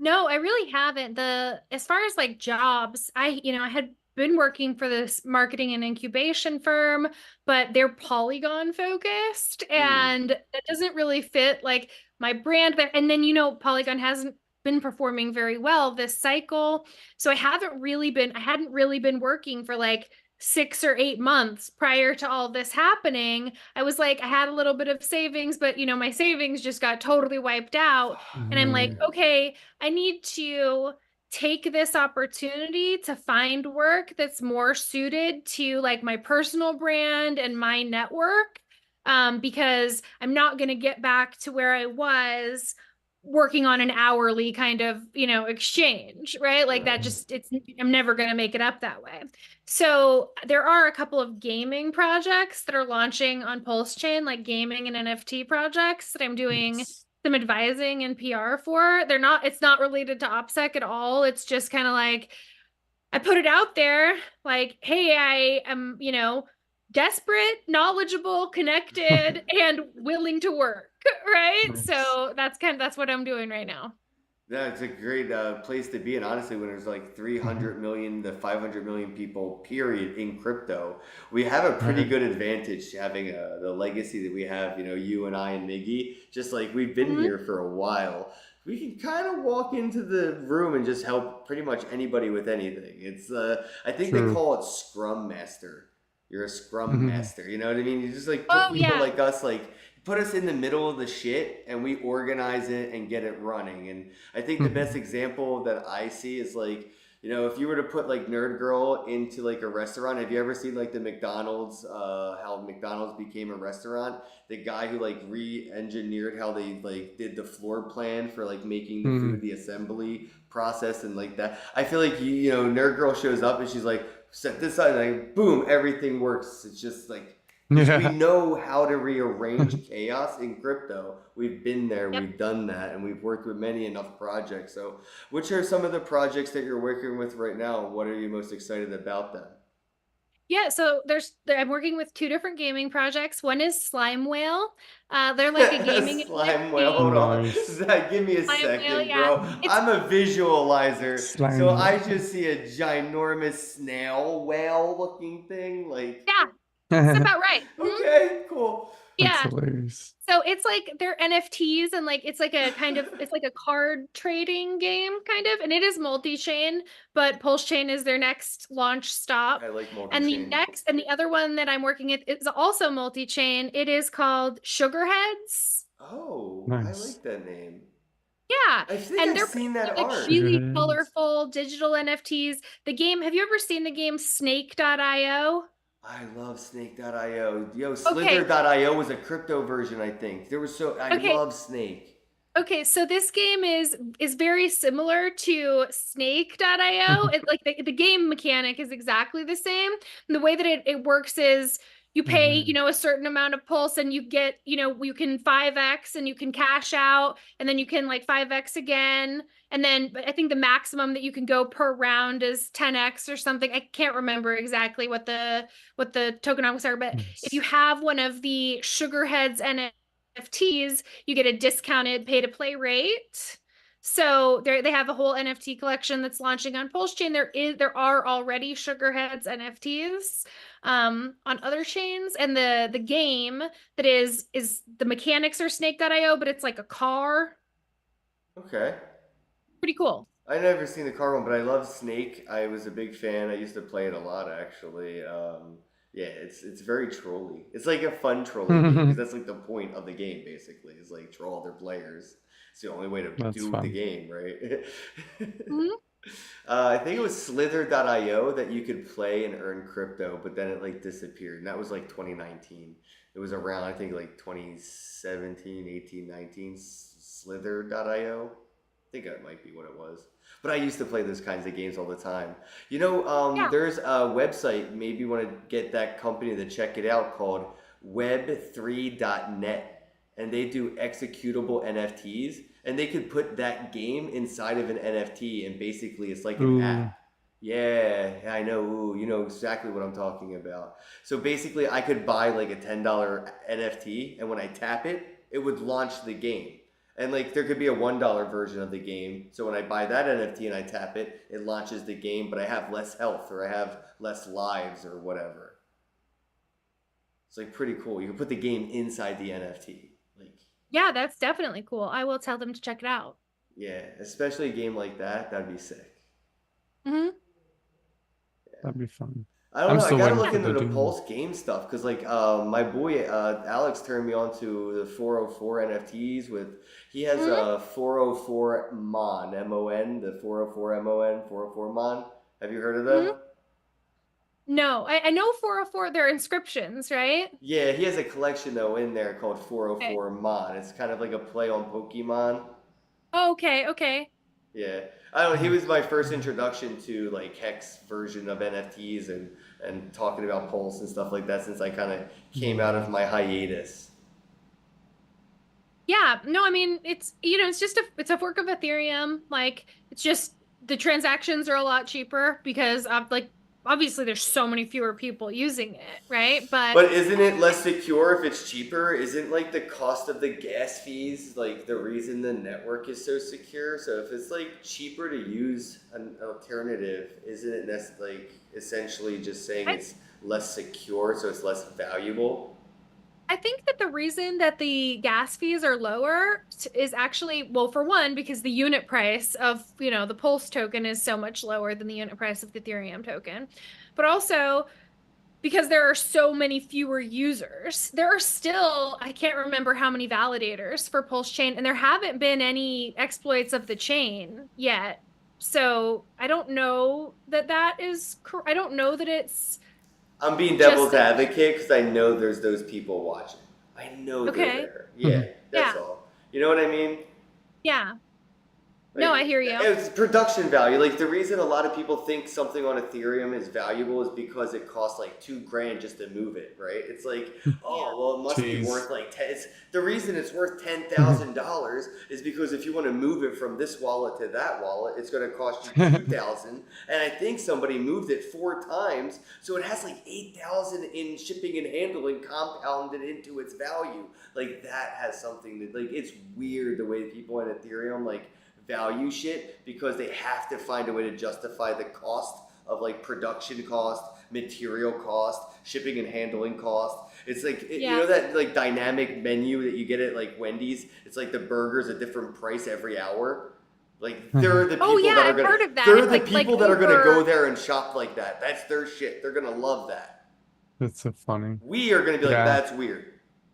No, I really haven't. As far as like jobs, I had been working for this marketing and incubation firm, but they're Polygon focused, Hmm. and that doesn't really fit like my brand there. And then, Polygon hasn't been performing very well this cycle. So I hadn't really been working for like 6 or 8 months prior to all this happening. I was like, I had a little bit of savings, but my savings just got totally wiped out. And I'm like, Mhm. okay, I need to take this opportunity to find work that's more suited to like my personal brand and my network, because I'm not going to get back to where I was working on an hourly kind of exchange, right? Like that Right. just it's I'm never going to make it up that way. So there are a couple of gaming projects that are launching on Pulse Chain, like gaming and NFT projects that I'm doing Yes. some advising and PR for. It's not related to OPSEC at all. It's just kind of like I put it out there like, hey, I am, desperate, knowledgeable, connected, and willing to work, right? Nice. So that's what I'm doing right now. That's a great place to be, and honestly, when there's like Mhm. 300 million to 500 million people, period, in crypto, we have a pretty Right. good advantage having the legacy that we have. You and I and Miggy, just like we've been Mhm. here for a while. We can kind of walk into the room and just help pretty much anybody with anything. I think they True. call it Scrum Master. You're a Scrum Mhm. Master. You know what I mean? You just like put Oh people yeah. like us, like put us in the middle of the shit, and we organize it and get it running. And I think the best Mhm. example that I see is like, if you were to put like Nerd Girl into like a restaurant, have you ever seen like the McDonald's, how McDonald's became a restaurant? The guy who like re-engineered how they like did the floor plan for like making the food, Mhm. the assembly process, and like that. I feel like Nerd Girl shows up and she's like, set this up, and like boom, everything works. It's just like because we Yeah. know how to rearrange chaos in crypto. We've been there, Yep. we've done that, and we've worked with many enough projects. So, which are some of the projects that you're working with right now? What are you most excited about them? Yeah, so I'm working with two different gaming projects. One is Slime Whale. They're like a gaming Slime whale, NFT. hold on. Nice. Give me a Slime Whale, second, yeah. bro. It's I'm a visualizer, so Slime I whale. just see a ginormous snail whale looking thing. Like, yeah, it's about right. okay, cool. That's Yeah. hilarious. So it's like they're NFTs and like it's like a card trading game kind of, and it is multi-chain, but Pulse Chain is their next launch I stop. like And multi-chain. the other one that I'm working with is also multi-chain. It is called Sugarheads. Oh, I Nice. like that name. Yeah, I think and I've seen that they're like art. really Sugarheads. colorful digital NFTs. Have you ever seen the game Snake.io? I love Snake.io. Yo, Okay, Slither.io was a crypto version, I think. I okay. love Snake. Okay, so this game is very similar to Snake.io. It like the game mechanic is exactly the same. And the way that it works is you pay, Right. a certain amount of pulse and you get, you can 5x and you can cash out and then you can like 5x again. And then but I think the maximum that you can go per round is 10x or something. I can't remember exactly what the tokenomics are, but if you Nice. have one of the Sugarheads NFTs, you get a discounted pay to play rate. So they have a whole NFT collection that's launching on Pulse Chain. There are already Sugarheads NFTs on other chains, and the game that is the mechanics are Snake.io, but it's like a car. Okay. Pretty cool. I never seen the car one, but I love Snake. I was a big fan. I used to play it a lot, actually. Yeah, it's very trolly. It's like a fun trolly game because that's like the point of the game, basically. Is like troll other players. It's the only way to That's do the fun. game, right? Mhm. I think it was Slither.io that you could play and earn crypto, but then it like disappeared. And that was like 2019. It was around, I think, like 2017, 18, 19. Slither.io. I think that might be what it was. But I used to play those kinds of games all the time. Yeah. There's a website, maybe you want to get that company to check it out, called web3.net. And they do executable NFTs. And they could put that game inside of an NFT, and basically it's like an Ooh. app. Yeah, I know. Ooh, you know exactly what I'm talking about. So basically, I could buy like a $10 NFT, and when I tap it, it would launch the game. And like there could be a $1 version of the game. So when I buy that NFT and I tap it, it launches the game, but I have less health or I have less lives or whatever. It's like pretty cool. You can put the game inside the NFT. Like, Yeah, that's definitely cool. I will tell them to check it out. yeah, especially a game like that, that'd be sick. Hmm. That'd be fun. I don't I'm know. I still gotta waiting look for into the the Doom. Pulse game stuff because, like, my boy Alex turned me on to the 404 NFTs. He has Hmm. a 404 Mon, MON, the 404 MON, 404 Mon. Have you heard of them? Hmm. No, I know 404, they're inscriptions, right? Yeah, he has a collection though in there called Okay. 404 Mon. It's kind of like a play on Pokemon. Oh, okay, okay. Yeah, I don't know. He was my first introduction to like Hex version of NFTs and talking about Pulse and stuff like that since I kind of came out of Yeah. my hiatus. Yeah, no, I mean, it's just it's a fork of Ethereum. Like, it's just the transactions are a lot cheaper because of like obviously there's so many fewer people using it, right? But But isn't it less secure if it's cheaper? Isn't like the cost of the gas fees like the reason the network is so secure? So if it's like cheaper to use an alternative, isn't it like essentially just saying I it's less secure, so it's less valuable? I think that the reason that the gas fees are lower is actually, well, for one, because the unit price of, the Pulse token is so much lower than the unit price of the Ethereum token. But also because there are so many fewer users. There are still, I can't remember how many validators for Pulse Chain, and there haven't been any exploits of the chain yet. So I don't know that I don't know that it's I'm being just devil's that, advocate because I know there's those people watching. I know they're okay. there. Yeah, that's Yeah. all. You know what I mean? Yeah. No, I Like hear you. it's production value. Like the reason a lot of people think something on Ethereum is valuable is because it costs like $2,000 just to move it, right? It's like, Yeah. oh well, it must be Jeez. worth like ten. It's, the reason it's worth $10,000 is because if you want to move it from this wallet to that wallet, it's going to cost you 2,000. And I think somebody moved it 4 times, so it has like 8,000 in shipping and handling compounded into its value. Like that has something that like it's weird the way people on Ethereum like value shit because they have to find a way to justify the cost of like production cost, material cost, shipping and handling cost. It's like you Yeah. know that like dynamic menu that you get at like Wendy's. It's like the burger's a different price every hour. Like they're the Oh people yeah, that are I've gonna heard of that. they're It's the like people that are gonna go over. there and shop like that. That's their shit. They're gonna love that. That's so funny. We are gonna be like, Yeah. that's weird.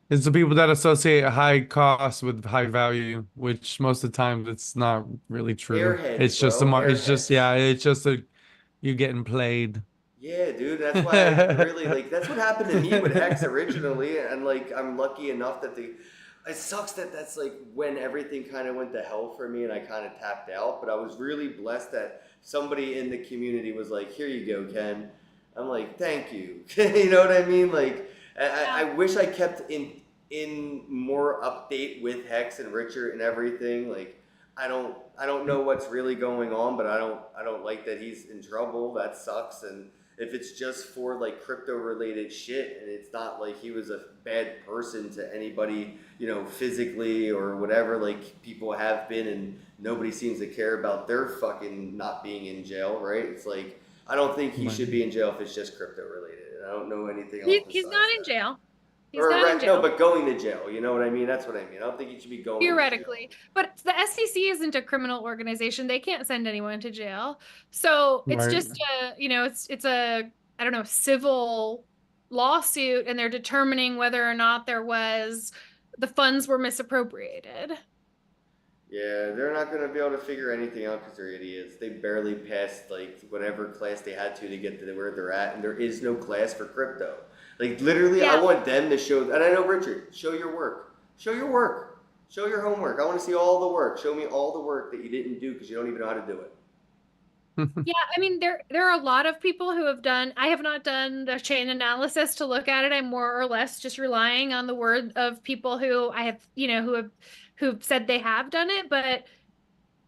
It's the people that associate high cost with high value, which most of the time it's not really true. Airheads, It's just a bro. mar it's just Airheads. yeah, it's just a you getting played. Yeah, dude, that's why I really like that's what happened to me with Hex originally, and like I'm lucky enough that the it sucks that that's like when everything kind of went to hell for me and I kind of tapped out, but I was really blessed that somebody in the community was like, "Here you go, Ken." I'm like, "Thank you." You know what I mean? Like I Yeah. wish I kept in more update with Hex and Richard and everything. Like I don't know what's really going on, but I don't like that he's in trouble. That sucks. And if it's just for like crypto related shit and it's not like he was a bad person to anybody, physically or whatever, like people have been and nobody seems to care about their fucking not being in jail, right? It's like I don't think he Right. should be in jail if it's just crypto related. And I don't know anything else He's besides not in that. jail. He's Or not in right, no, jail. but going to jail. You know what I mean? That's what I mean. I don't think he should be going to jail. Theoretically. But the SEC isn't a criminal organization. They can't send anyone to jail. So it's Right. just it's a, I don't know, civil lawsuit, and they're determining whether or not the funds were misappropriated. Yeah, they're not gonna be able to figure anything out because they're idiots. They barely passed like whatever class they had to get to where they're at, and there is no class for crypto. Like literally, I Yeah. want them to show. And I know Richard, show your work, show your work, show your homework. I want to see all the work. Show me all the work that you didn't do because you don't even know how to do it. Yeah, I mean there are a lot of people who have done. I have not done the chain analysis to look at it. I'm more or less just relying on the word of people who I have, who've said they have done it, but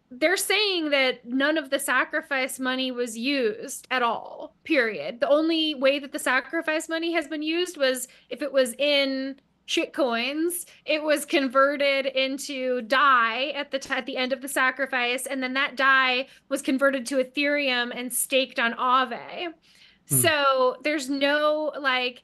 they're saying that none of the sacrifice money was used at all, period. The only way that the sacrifice money has been used was if it was in shit coins, it was converted into DAI at the end of the sacrifice, and then that DAI was converted to Ethereum and staked on Aave. So there's no like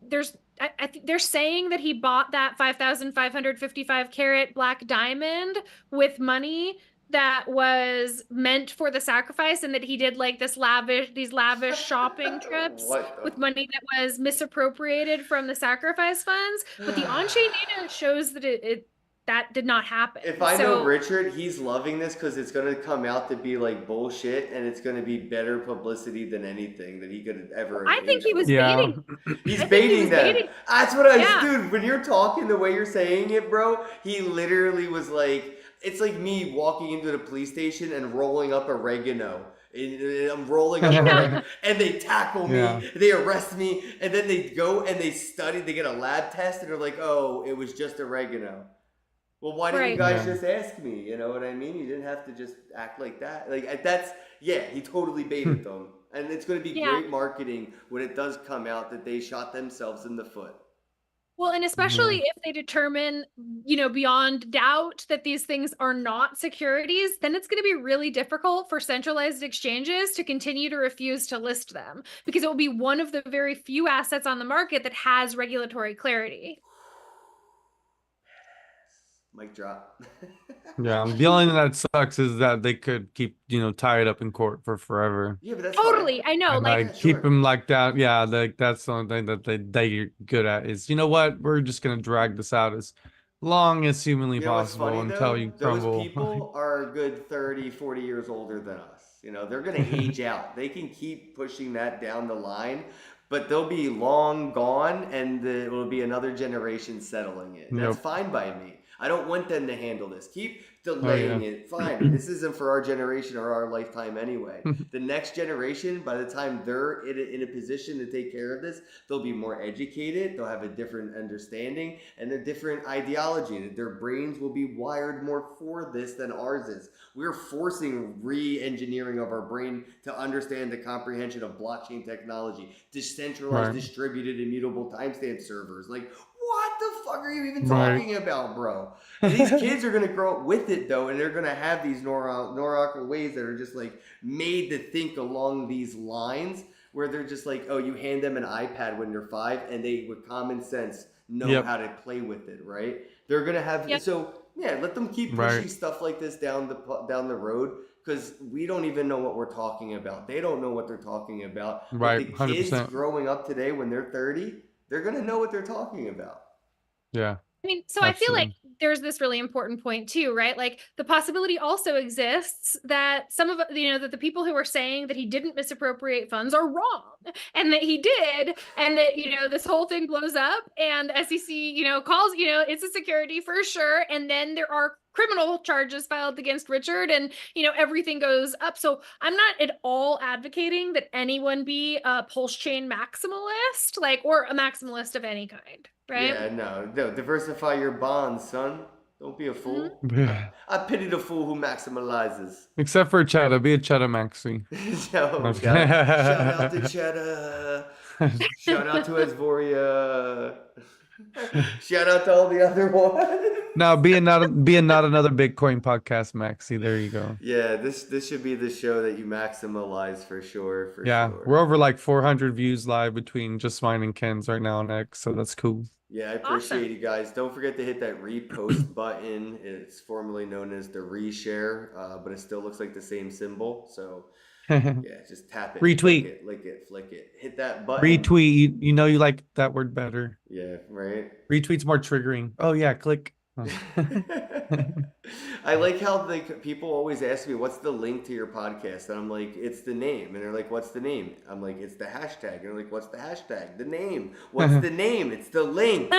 there's I think they're saying that he bought that 5,555 carat black diamond with money that was meant for the sacrifice, and that he did like these lavish shopping trips What with money that was misappropriated from the sacrifice funds. But the on-chain data shows that that did not happen. If I know Richard, he's loving this because it's going to come out to be like bullshit and it's going to be better publicity than anything that he could ever. I think he was Yeah. baiting. He's I think he baiting was them. baiting. That's what I Yeah. dude, when you're talking the way you're saying it, bro, he literally was like, it's like me walking into the police station and rolling up oregano. And I'm rolling up oregano, and they tackle me, Yeah. they arrest me, and then they go and they study, they get a lab test, and they're like, oh, it was just oregano. Well, why didn't you Right. guys just ask me? You know what I mean? You didn't have to just act like that. Like that's he totally baited them, and it's going to be Yeah. great marketing when it does come out that they shot themselves in the foot. Well, and especially if they determine, beyond doubt that these things are not securities, then it's going to be really difficult for centralized exchanges to continue to refuse to list them, because it will be one of the very few assets on the market that has regulatory clarity. Mic drop. Yeah, the only thing that sucks is that they could keep, tie it up in court for forever. Yeah, but that's Totally, fine. I know. And Like, like keep sure. them like that. Yeah, like that's the only thing that they're good at is, you know what? We're just gonna drag this out as long as humanly You know what's possible funny until though? you Those crumble. people are a good 30, 40 years older than us. They're going to age out. They can keep pushing that down the line, but they'll be long gone and it will be another generation settling it. That's Yep. fine by me. I don't want them to handle this. Keep delaying it. Fine. This isn't for our generation or our lifetime anyway. The next generation, by the time they're in a position to take care of this, they'll be more educated. They'll have a different understanding and a different ideology. Their brains will be wired more for this than ours is. We're forcing re-engineering of our brain to understand the comprehension of blockchain technology, decentralized, distributed, immutable timestamp servers. Like, what the fuck are you even talking about, bro? And these kids are going to grow up with it, though, and they're going to have these neural ways that are just, like, made to think along these lines, where they're just like, oh, you hand them an iPad when they're 5, and they, with common sense, know how to play with it, right? They're going to have... So, yeah, let them keep pushing stuff like this down the road, because we don't even know what we're talking about. They don't know what they're talking about. Right, But the kids 100%. growing up today, when they're 30... they're going to know what they're talking about. Yeah. I mean, so I feel like there's this really important point too, right? Like the possibility also exists that some of, that the people who are saying that he didn't misappropriate funds are wrong, and that he did, and that, this whole thing blows up and SEC, calls, it's a security for sure. And then there are criminal charges filed against Richard, and everything goes up. So I'm not at all advocating that anyone be a pulse chain maximalist, or a maximalist of any kind, right? Yeah, no, diversify your bonds, son. Don't be a fool. I pity the fool who maximalizes. Except for Cheddar, be a Cheddar Maxi. Shout out to Cheddar. Shout out to Asvoria. Shout out to all the other ones. Now, being not another Bitcoin podcast, Maxi. There you go. Yeah, this should be the show that you maximize for sure. We're over like 400 views live between just mine and Ken's right now on X, so that's cool. Yeah, I appreciate you guys. Don't forget to hit that repost button. It's formerly known as the reshare, but it still looks like the same symbol. So yeah, just tap it. Retweet. Flick it. Hit that button. Retweet. You know you like that word better. Yeah, right. Retweet's more triggering. Oh yeah, click. I like how people always ask me, "What's the link to your podcast?" And I'm like, "It's the name." And they're like, "What's the name?" I'm like, "It's the hashtag." And they're like, "What's the hashtag?" The name. What's the name? It's the link.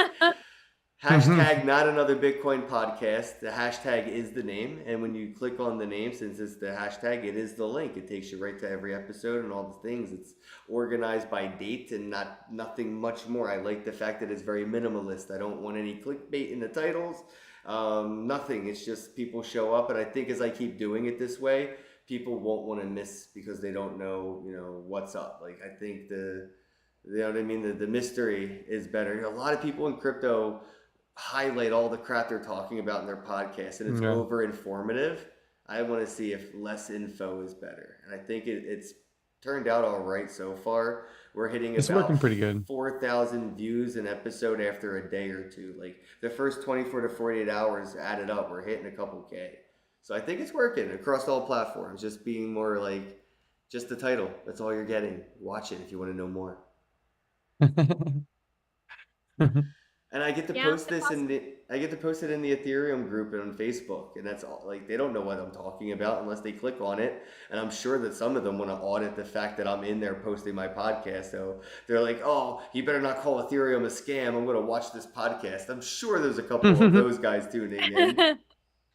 Hashtag not another Bitcoin podcast. The hashtag is the name, and when you click on the name, since it's the hashtag, it is the link. It takes you right to every episode and all the things. It's organized by date and nothing much more. I like the fact that it's very minimalist. I don't want any clickbait in the titles. Nothing. It's just people show up, and I think as I keep doing it this way, people won't want to miss because they don't know, what's up. Like I think you know what I mean. The mystery is better. A lot of people in crypto highlight all the crap they're talking about in their podcast, and it's over informative. I want to see if less info is better, and I think it's turned out all right so far. We're hitting It's about working pretty good. 4,000 views an episode after a day or two. Like the first 24 to 48 hours added up, we're hitting a couple K. So I think it's working across all platforms. Just being more like just the title. That's all you're getting. Watch it if you want to know more. And I get to post this awesome. I get to post it in the Ethereum group and on Facebook, and that's all. Like they don't know what I'm talking about unless they click on it. And I'm sure that some of them want to audit the fact that I'm in there posting my podcast. So they're like, "Oh, you better not call Ethereum a scam. I'm going to watch this podcast." I'm sure there's a couple of those guys tuning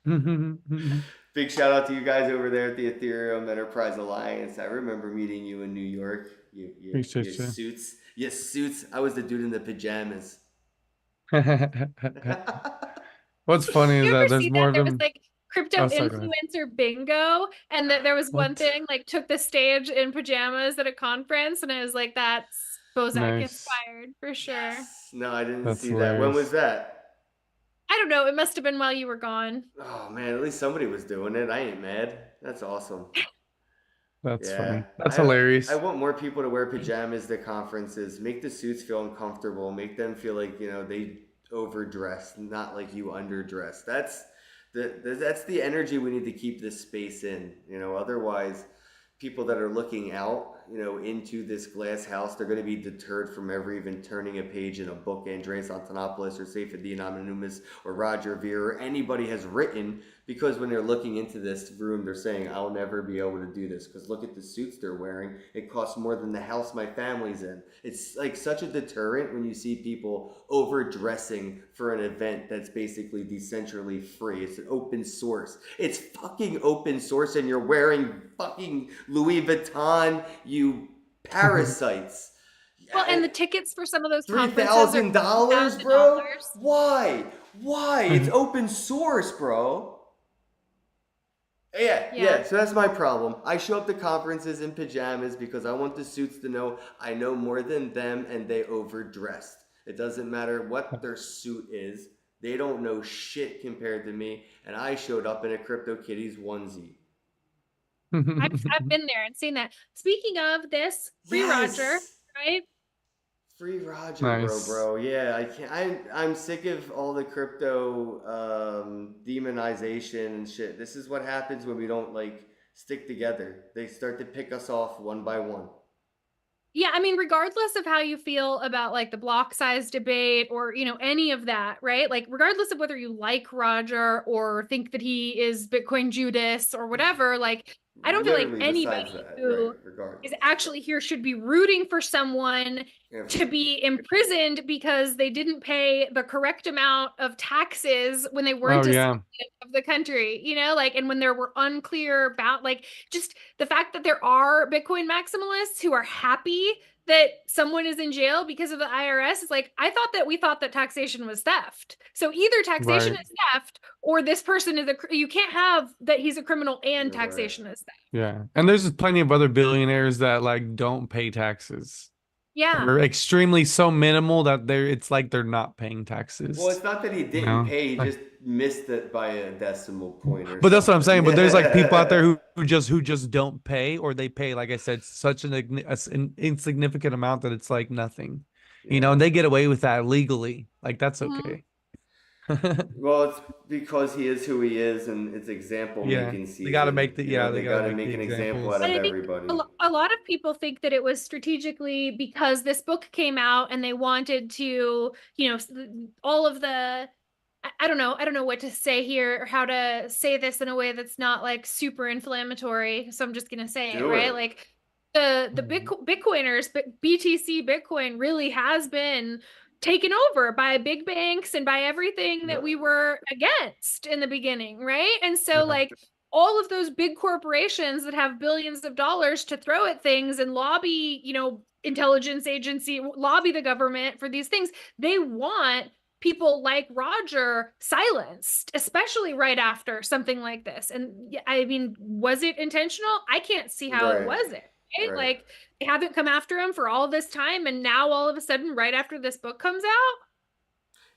in. Big shout out to you guys over there at the Ethereum Enterprise Alliance. I remember meeting you in New York. You suits. Yes, suits. I was the dude in the pajamas. What's funny is You that ever there's see more that? of There was them. like crypto Sorry, go ahead. influencer bingo, and that there was one What? thing like took the stage in pajamas at a conference, and I was like, that's Bosak Nice. inspired for sure. Yes. No, I didn't That's see that. When was hilarious. that? I don't know. It must have been while you were gone. Oh man, at least somebody was doing it. I ain't mad. That's awesome. That's Yeah, funny. That's hilarious. I want more people to wear pajamas to conferences. Make the suits feel uncomfortable. Make them feel like they overdressed, not like you underdressed. That's the energy we need to keep this space in. Otherwise, people that are looking out, into this glass house, they're going to be deterred from ever even turning a page in a book Andreas Antonopoulos or Saifedean Ammonimus or Roger Ver or anybody has written, because when they're looking into this room, they're saying, "I'll never be able to do this because look at the suits they're wearing. It costs more than the house my family's in." It's like such a deterrent when you see people overdressing for an event that's basically decentrally free. It's an open source. It's fucking open source, and you're wearing fucking Louis Vuitton, you parasites. Well, and the tickets for some of those $3,000, bro? Why? It's open source, bro. Yeah. So that's my problem. I show up to conferences in pajamas because I want the suits to know I know more than them, and they overdressed. It doesn't matter what their suit is. They don't know shit compared to me, and I showed up in a CryptoKitties onesie. I've been there and seen that. Speaking of this, free Roger, right? Free Roger, Nice. bro. Yeah, I can't. I'm sick of all the crypto demonization and shit. This is what happens when we don't stick together. They start to pick us off one by one. Yeah, I mean, regardless of how you feel about like the block size debate or, any of that, right? Like, regardless of whether you like Roger or think that he is Bitcoin Judas or whatever, like, I don't feel like anybody who is actually here should be rooting for someone to be imprisoned because they didn't pay the correct amount of taxes when they weren't a citizen of the country, and when there were unclear about just the fact that there are Bitcoin maximalists who are happy that someone is in jail because of the IRS. Is like, we thought that taxation was theft. So either taxation is theft or this person is you can't have that he's a criminal and taxation is theft. Yeah. And there's plenty of other billionaires that don't pay taxes. Yeah. They're extremely so minimal that it's like they're not paying taxes. Well, it's not that he didn't pay, he just missed it by a decimal point or But that's what I'm saying. But there's people out there who just don't pay, or they pay, like I said, such an insignificant amount that it's like nothing. And they get away with that legally. Like, that's okay. Well, it's because he is who he is, and it's example making season. They got to make they got to make an example out of everybody. A lot of people think that it was strategically because this book came out and they wanted to, all of the I don't know. I don't know what to say here or how to say this in a way that's not like super inflammatory. So I'm just gonna say it, Do right? it. Like the Mhm. Bitcoiners, but BTC Bitcoin really has been taken over by big banks and by everything that we Yep. were against in the beginning, right? And so Yeah. like all of those big corporations that have billions of dollars to throw at things and lobby, intelligence agency, lobby the government for these things, they want people like Roger silenced, especially right after something like this. And I mean, was it intentional? I can't see how it Right. wasn't. Right? Right. Like they haven't come after him for all this time, and now all of a sudden, right after this book comes out,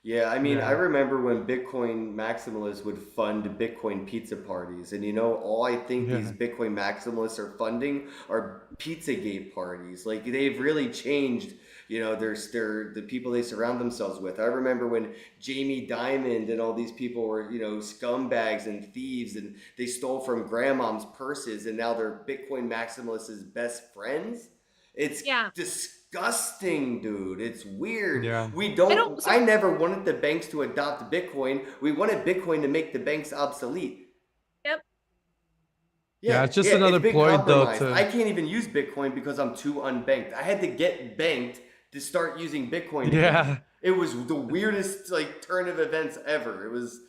Yeah, I mean, I Yeah. remember when Bitcoin maximalists would fund Bitcoin pizza parties, and all I think these Yeah. Bitcoin maximalists are funding are Pizzagate parties. Like they've really changed, their the people they surround themselves with. I remember when Jamie Dimon and all these people were, scumbags and thieves, and they stole from grandmom's purses, and now they're Bitcoin maximalists' best friends. It's yeah. disgusting, dude. It's weird. Yeah. We I don't. don't. I So never wanted the banks to adopt Bitcoin. We wanted Bitcoin to make the banks obsolete. yep. Yeah. Yeah, It's just yeah, it's another been ploy though compromised. I to, can't even use Bitcoin because I'm too unbanked. I had to get banked to start using Bitcoin again. yeah. It was the weirdest like turn of events ever. It was.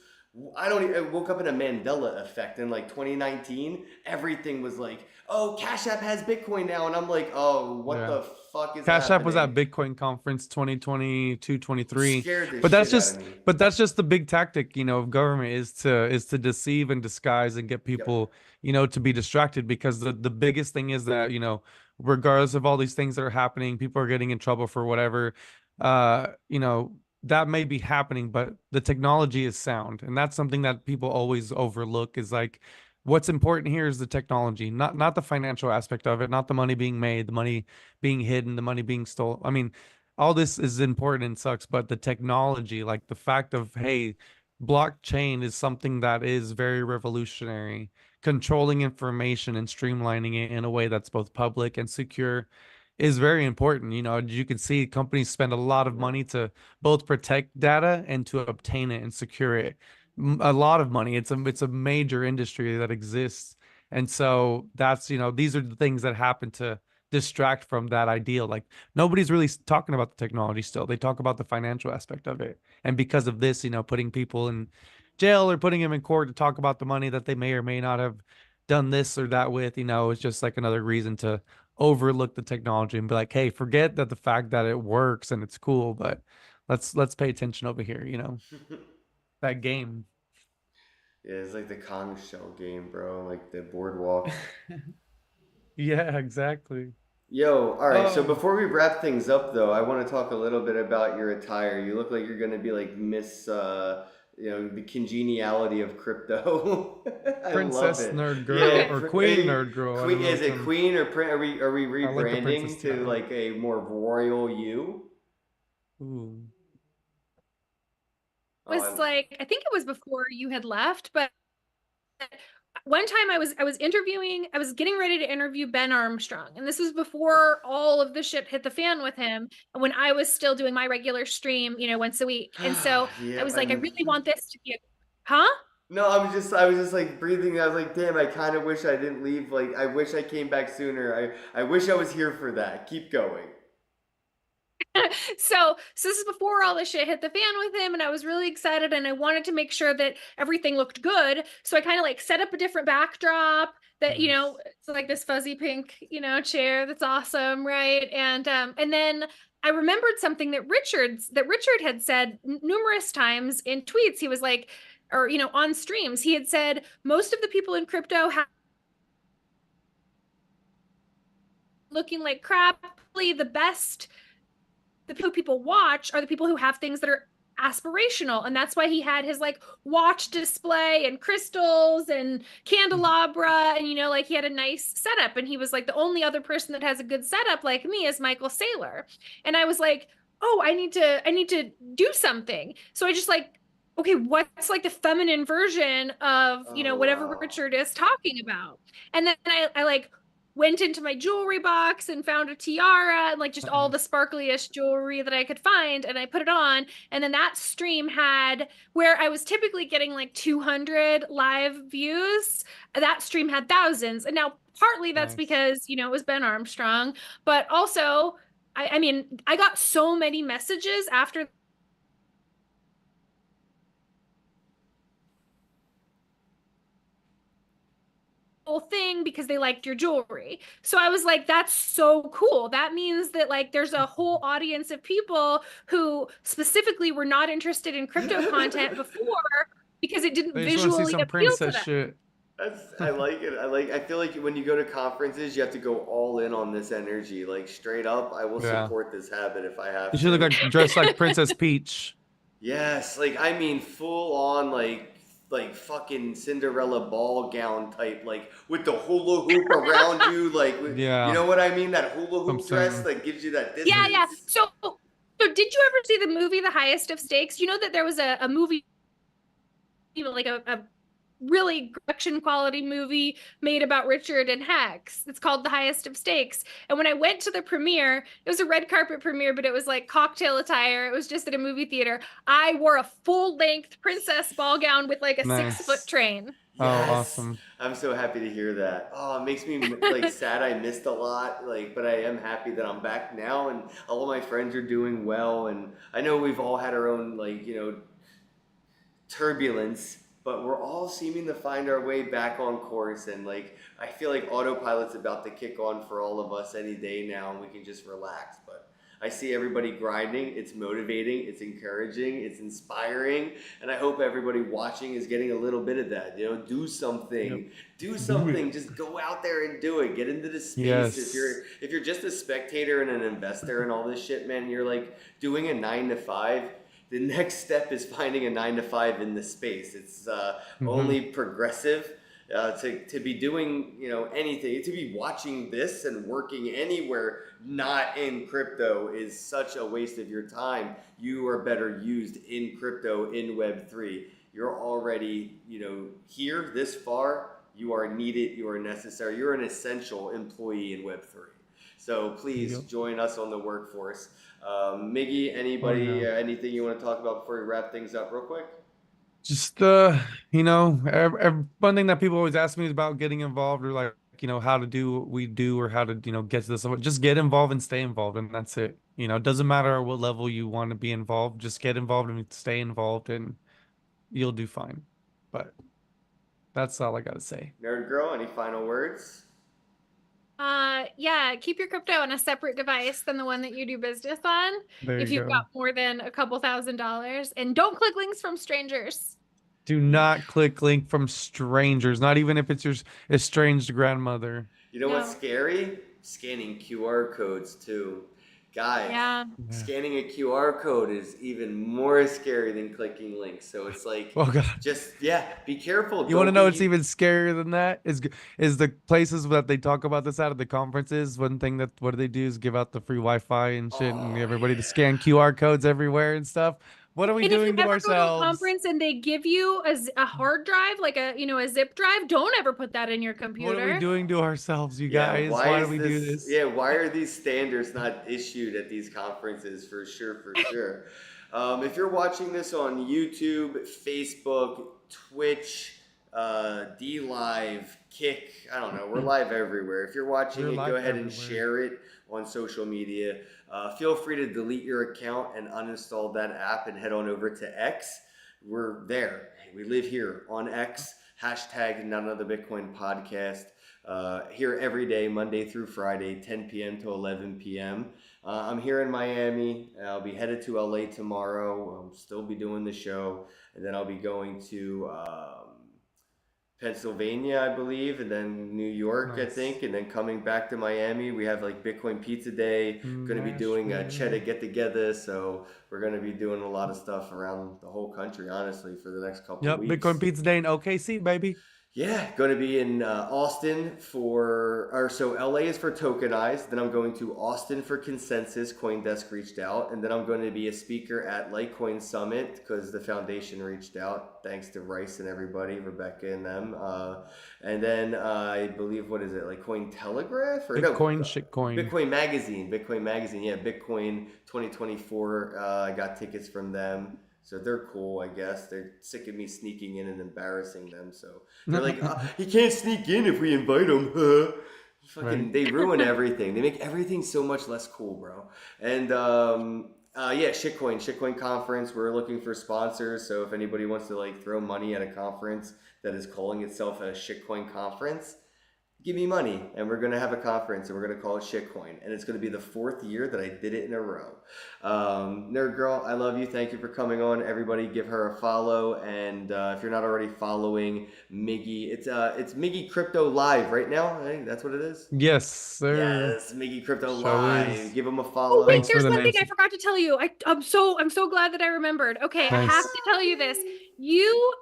I woke up in a Mandela effect in like 2019. Everything was like, oh, Cash App has Bitcoin now, and I'm like, oh, what Yeah. the fuck is Cash App was at happening? Bitcoin conference 2022, 23. Scared the But that's shit out of just me. but that's just the big tactic, of government is to deceive and disguise and get Yep. people, to be distracted because the biggest thing is that, regardless of all these things that are happening, people are getting in trouble for whatever. That may be happening, but the technology is sound. And that's something that people always overlook is like what's important here is the technology, not the financial aspect of it, not the money being made, the money being hidden, the money being stolen. I mean, all this is important and sucks, but the technology, like the fact of, hey, blockchain is something that is very revolutionary, controlling information and streamlining it in a way that's both public and secure is very important. You can see companies spend a lot of Yep. money to both protect data and to obtain it and secure it. A lot of money. It's a major industry that exists. And so that's, these are the things that happen to distract from that ideal. Like nobody's really talking about the technology still. They talk about the financial aspect of it. And because of this, putting people in jail or putting them in court to talk about the money that they may or may not have done this or that with, it's just like another reason to overlook the technology and be like, hey, forget that the fact that it works and it's cool, but let's pay attention over here, that game. Yeah, it's like the Kong shell game, bro. Like the boardwalk. Yeah, exactly. Yo, all right. So Oh, before we wrap things up, though, I want to talk a little bit about your attire. You look like you're gonna be like Miss, the congeniality of crypto. I love Princess it. Nerd Girl Yeah, or Queen Nerd Girl. I queen. don't know Is which it one. queen or prince? Are we I like the princess rebranding to title. like a more royal you? Ooh. Oh, Was like I think it was before you had left, but one time I was interviewing, I was getting ready to interview Ben Armstrong, and this was before all of the shit hit the fan with him, when I was still doing my regular stream, once a week. And so I yep. was like, I really want this to be a huh? No, I was just like breathing. I was like, damn, I kind of wish I didn't leave. Like, I wish I came back sooner. I wish I was here for that. Keep going. So this is before all this shit hit the fan with him, and I was really excited, and I wanted to make sure that everything looked good. So I kind of like set up a different backdrop that, Nice. it's like this fuzzy pink, chair that's awesome, right? And then I remembered something that Richard had said numerous times in tweets. He was like, or on streams, he had said most of the people in crypto have looking like crap. The best the people watch are the people who have things that are aspirational, and that's why he had his like watch display and crystals and candelabra, and like he had a nice setup, and he was like, the only other person that has a good setup like me is Michael Saylor. And I was like, oh, I need to do something. So I just like, okay, what's like the feminine version of Oh whatever wow. Richard is talking about? And then I like went into my jewelry box and found a tiara and like just all the sparkliest jewelry that I could find, and I put it on. And then that stream had, where I was typically getting like 200 live views, that stream had thousands. And now partly that's Nice. because, you know, it was Ben Armstrong, but also I mean, I got so many messages after whole thing because they liked your jewelry. So I was like, that's so cool. That means that like there's a whole audience of people who specifically were not interested in crypto content before because it didn't They just want to see visually some appeal to princess them. shit. I like it. I feel like when you go to conferences, you have to go all in on this energy. Like straight up, I will Yeah. support this habit if I have You should look to. like dressed like Princess Peach. Yes, like I mean full on like fucking Cinderella ball gown type, like with the hula hoop around you, like you Yeah. know what I mean? That hula hoop I'm dress saying. that gives you that distance. Yeah. So did you ever see the movie The Highest of Stakes? You know that there was a movie, you know, like a really production quality movie made about Richard and Hex. It's called The Highest of Stakes. And when I went to the premiere, it was a red carpet premiere, but it was like cocktail attire. It was just at a movie theater. I wore a full-length princess ball gown with like a Nice. 6-foot train. Oh, Yes. awesome. I'm so happy to hear that. Oh, it makes me like sad I missed a lot, like, but I am happy that I'm back now and all of my friends are doing well. And I know we've all had our own, like, you know, turbulence, but we're all seeming to find our way back on course. And like, I feel like autopilot's about to kick on for all of us any day now, and we can just relax. But I see everybody grinding. It's motivating, it's encouraging, it's inspiring, and I hope everybody watching is getting a little bit of that. You know, do something. Yep. Do something. Just go out there and do it. Get into the space. Yes. If you're just a spectator and an investor and all this shit, man, you're like doing a 9 to 5. The next step is finding a 9 to 5 in the space. It's only progressive. To be doing, you know, anything, to be watching this and working anywhere not in crypto is such a waste of your time. You are better used in crypto, in Web3. You're already, you know, here this far. You are needed. You are necessary. You're an essential employee in Web3. So please join us on the workforce. Miggy, anybody, anything you want to talk about before we wrap things up real quick? Just you know, one thing that people always ask me is about getting involved, or like, you know, how to do what we do, or how to, you know, get to this. Just get involved and stay involved, and that's it. You know, it doesn't matter what level you want to be involved. Just get involved and stay involved, and you'll do fine. But that's all I gotta say. Nerd Girl, any final words? Yeah, keep your crypto on a separate device than the one that you do business on. There if you you've go. got more than a couple $1,000s, and don't click links from strangers. Do not click link from strangers, not even if it's your estranged grandmother. You know what's No. scary? Scanning QR codes too. Guys, Yeah. scanning a QR code is even more scary than clicking links. So it's like, Oh God. just, yeah, be careful. You want to know what's even scarier than that? Is the places that they talk about this out of the conferences. One thing that what they do is give out the free Wi-Fi and shit, and everybody to scan QR codes everywhere and stuff. What are we And if you doing to ever go to a ourselves? conference and they give you a hard drive, like a, you know, a zip drive, don't ever put that in your computer. What are we doing to ourselves, you guys? Why do we do this? Yeah, why are these standards not issued at these conferences? For sure. If you're watching this on YouTube, Facebook, Twitch, D Live, Kick, I don't know, we're live everywhere. If you're watching it, go ahead and share it on social media. Feel free to delete your account and uninstall that app and head on over to X. We're there. We live here on X. Hashtag None of the Bitcoin Podcast. Here every day, Monday through Friday, 10 p.m. to 11 p.m. I'm here in Miami. I'll be headed to LA tomorrow. I'll still be doing the show. And then I'll be going to Pennsylvania, I believe, and then New York, I think, and then coming back to Miami. We have like Bitcoin Pizza Day. Going to be doing a cheddar get-together, so we're going to be doing a lot of stuff around the whole country, honestly, for the next couple of weeks. Bitcoin Pizza Day in OKC, baby. Yeah, going to be in Austin so LA is for Tokenized. Then I'm going to Austin for Consensus. CoinDesk reached out. And then I'm going to be a speaker at Litecoin Summit because the foundation reached out. Thanks to Rice and everybody, Rebecca and them. And then I believe, what is it, like Coin Telegraph? Bitcoin, shitcoin. Bitcoin Magazine. Bitcoin Magazine, yeah, Bitcoin 2024. I got tickets from them. So they're cool, I guess. They're sick of me sneaking in and embarrassing them. So they're like, he can't sneak in if we invite him. Fucking, They ruin everything. They make everything so much less cool, bro. And yeah, Shitcoin conference. We're looking for sponsors. So if anybody wants to like throw money at a conference that is calling itself a Shitcoin conference, give me money, and we're going to have a conference, and we're going to call it Shitcoin, and it's going to be the 4th year that I did it in a row. Nerd Girl, I love you. Thank you for coming on. Everybody give her a follow, and if you're not already following Miggy, it's Miggy Crypto Live right now. I think that's what it is. Yes, sir. Yes, Miggy Crypto Live. Give him a follow. Oh, wait, Thanks for there's the one thing name. I forgot to tell you. I'm so glad that I remembered. Okay, I Nice. have to tell you this. You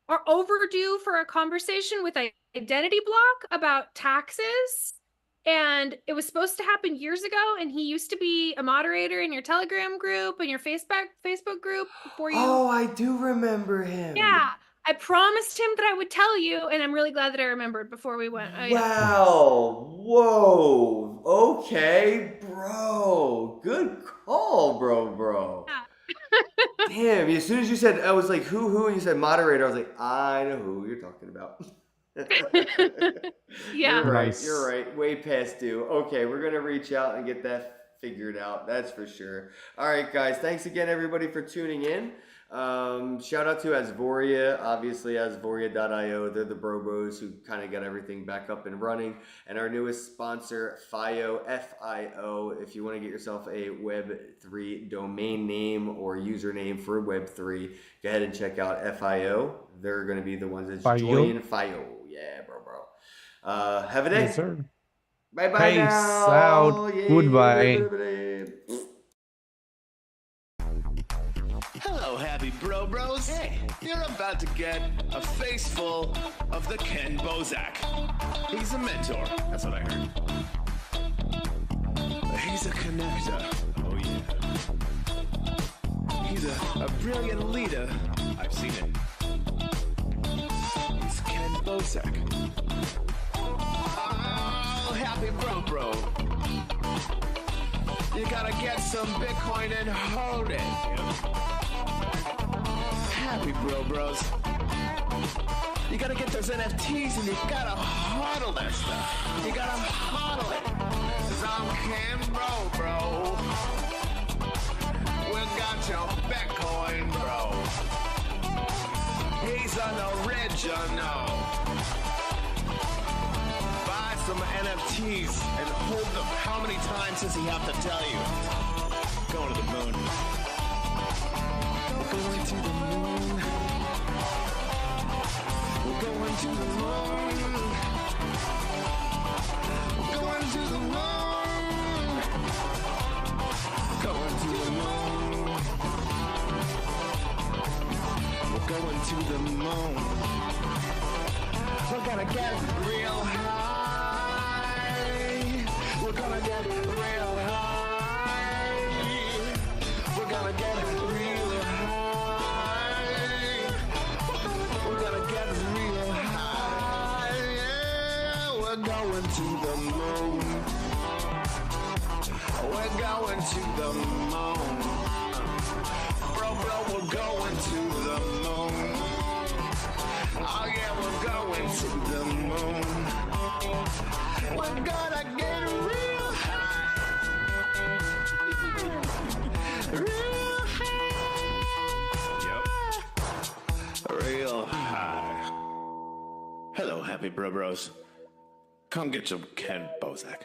are overdue for a conversation with Identity Block about taxes. And it was supposed to happen years ago, and he used to be a moderator in your Telegram group and your Facebook group before you. Oh, I do remember him. Yeah, I promised him that I would tell you, and I'm really glad that I remembered before we went. Oh, yeah. Wow. Whoa. Okay, bro. Good call, bro. Yeah. Damn, as soon as you said, I was like, who? And you said moderator, I was like, I know who you're talking about. Yeah. Nice. You're right. Way past due. Okay, we're going to reach out and get that figured out. That's for sure. All right, guys. Thanks again, everybody, for tuning in. Shout out to Asvoria, obviously Asvoria.io. They're the bros who kind of got everything back up and running. And our newest sponsor, FIO, FIO. If you want to get yourself a Web3 domain name or username for Web3, go ahead and check out FIO. They're going to be the ones that join FIO. Yeah, bro. Have a day. Yes, sir. Bye-bye Peace now. out. Yeah. Goodbye. Hello, happy bros. Hey, you're about to get a face full of the Kenn Bosak. He's a mentor. That's what I heard. He's a connector. Oh, yeah. He's a brilliant leader. I've seen it. He's Kenn Bosak. Oh, happy bro. You gotta get some Bitcoin and hold it. Happy bros. You gotta get those NFTs and you gotta hodl that stuff. You gotta hodl it. 'Cause I'm Kenn bro. We got your Bitcoin, bro. He's an original. Buy some NFTs and hold them. How many times does he have to tell you? Going to the moon. We're going to the moon. We're going to the moon. We're going to the moon. Going to the moon. We're going to the moon. We're gonna get real high. We're gonna get real high. We're gonna get real high. We're gonna get real high. Yeah, we're going to the moon. We're going to the moon. Bro, we're going to the moon. Oh yeah, we're going to the moon. We're gonna get real high. Real high. Yep. Real high. Hello, happy bros. Come get some Kenn Bosak.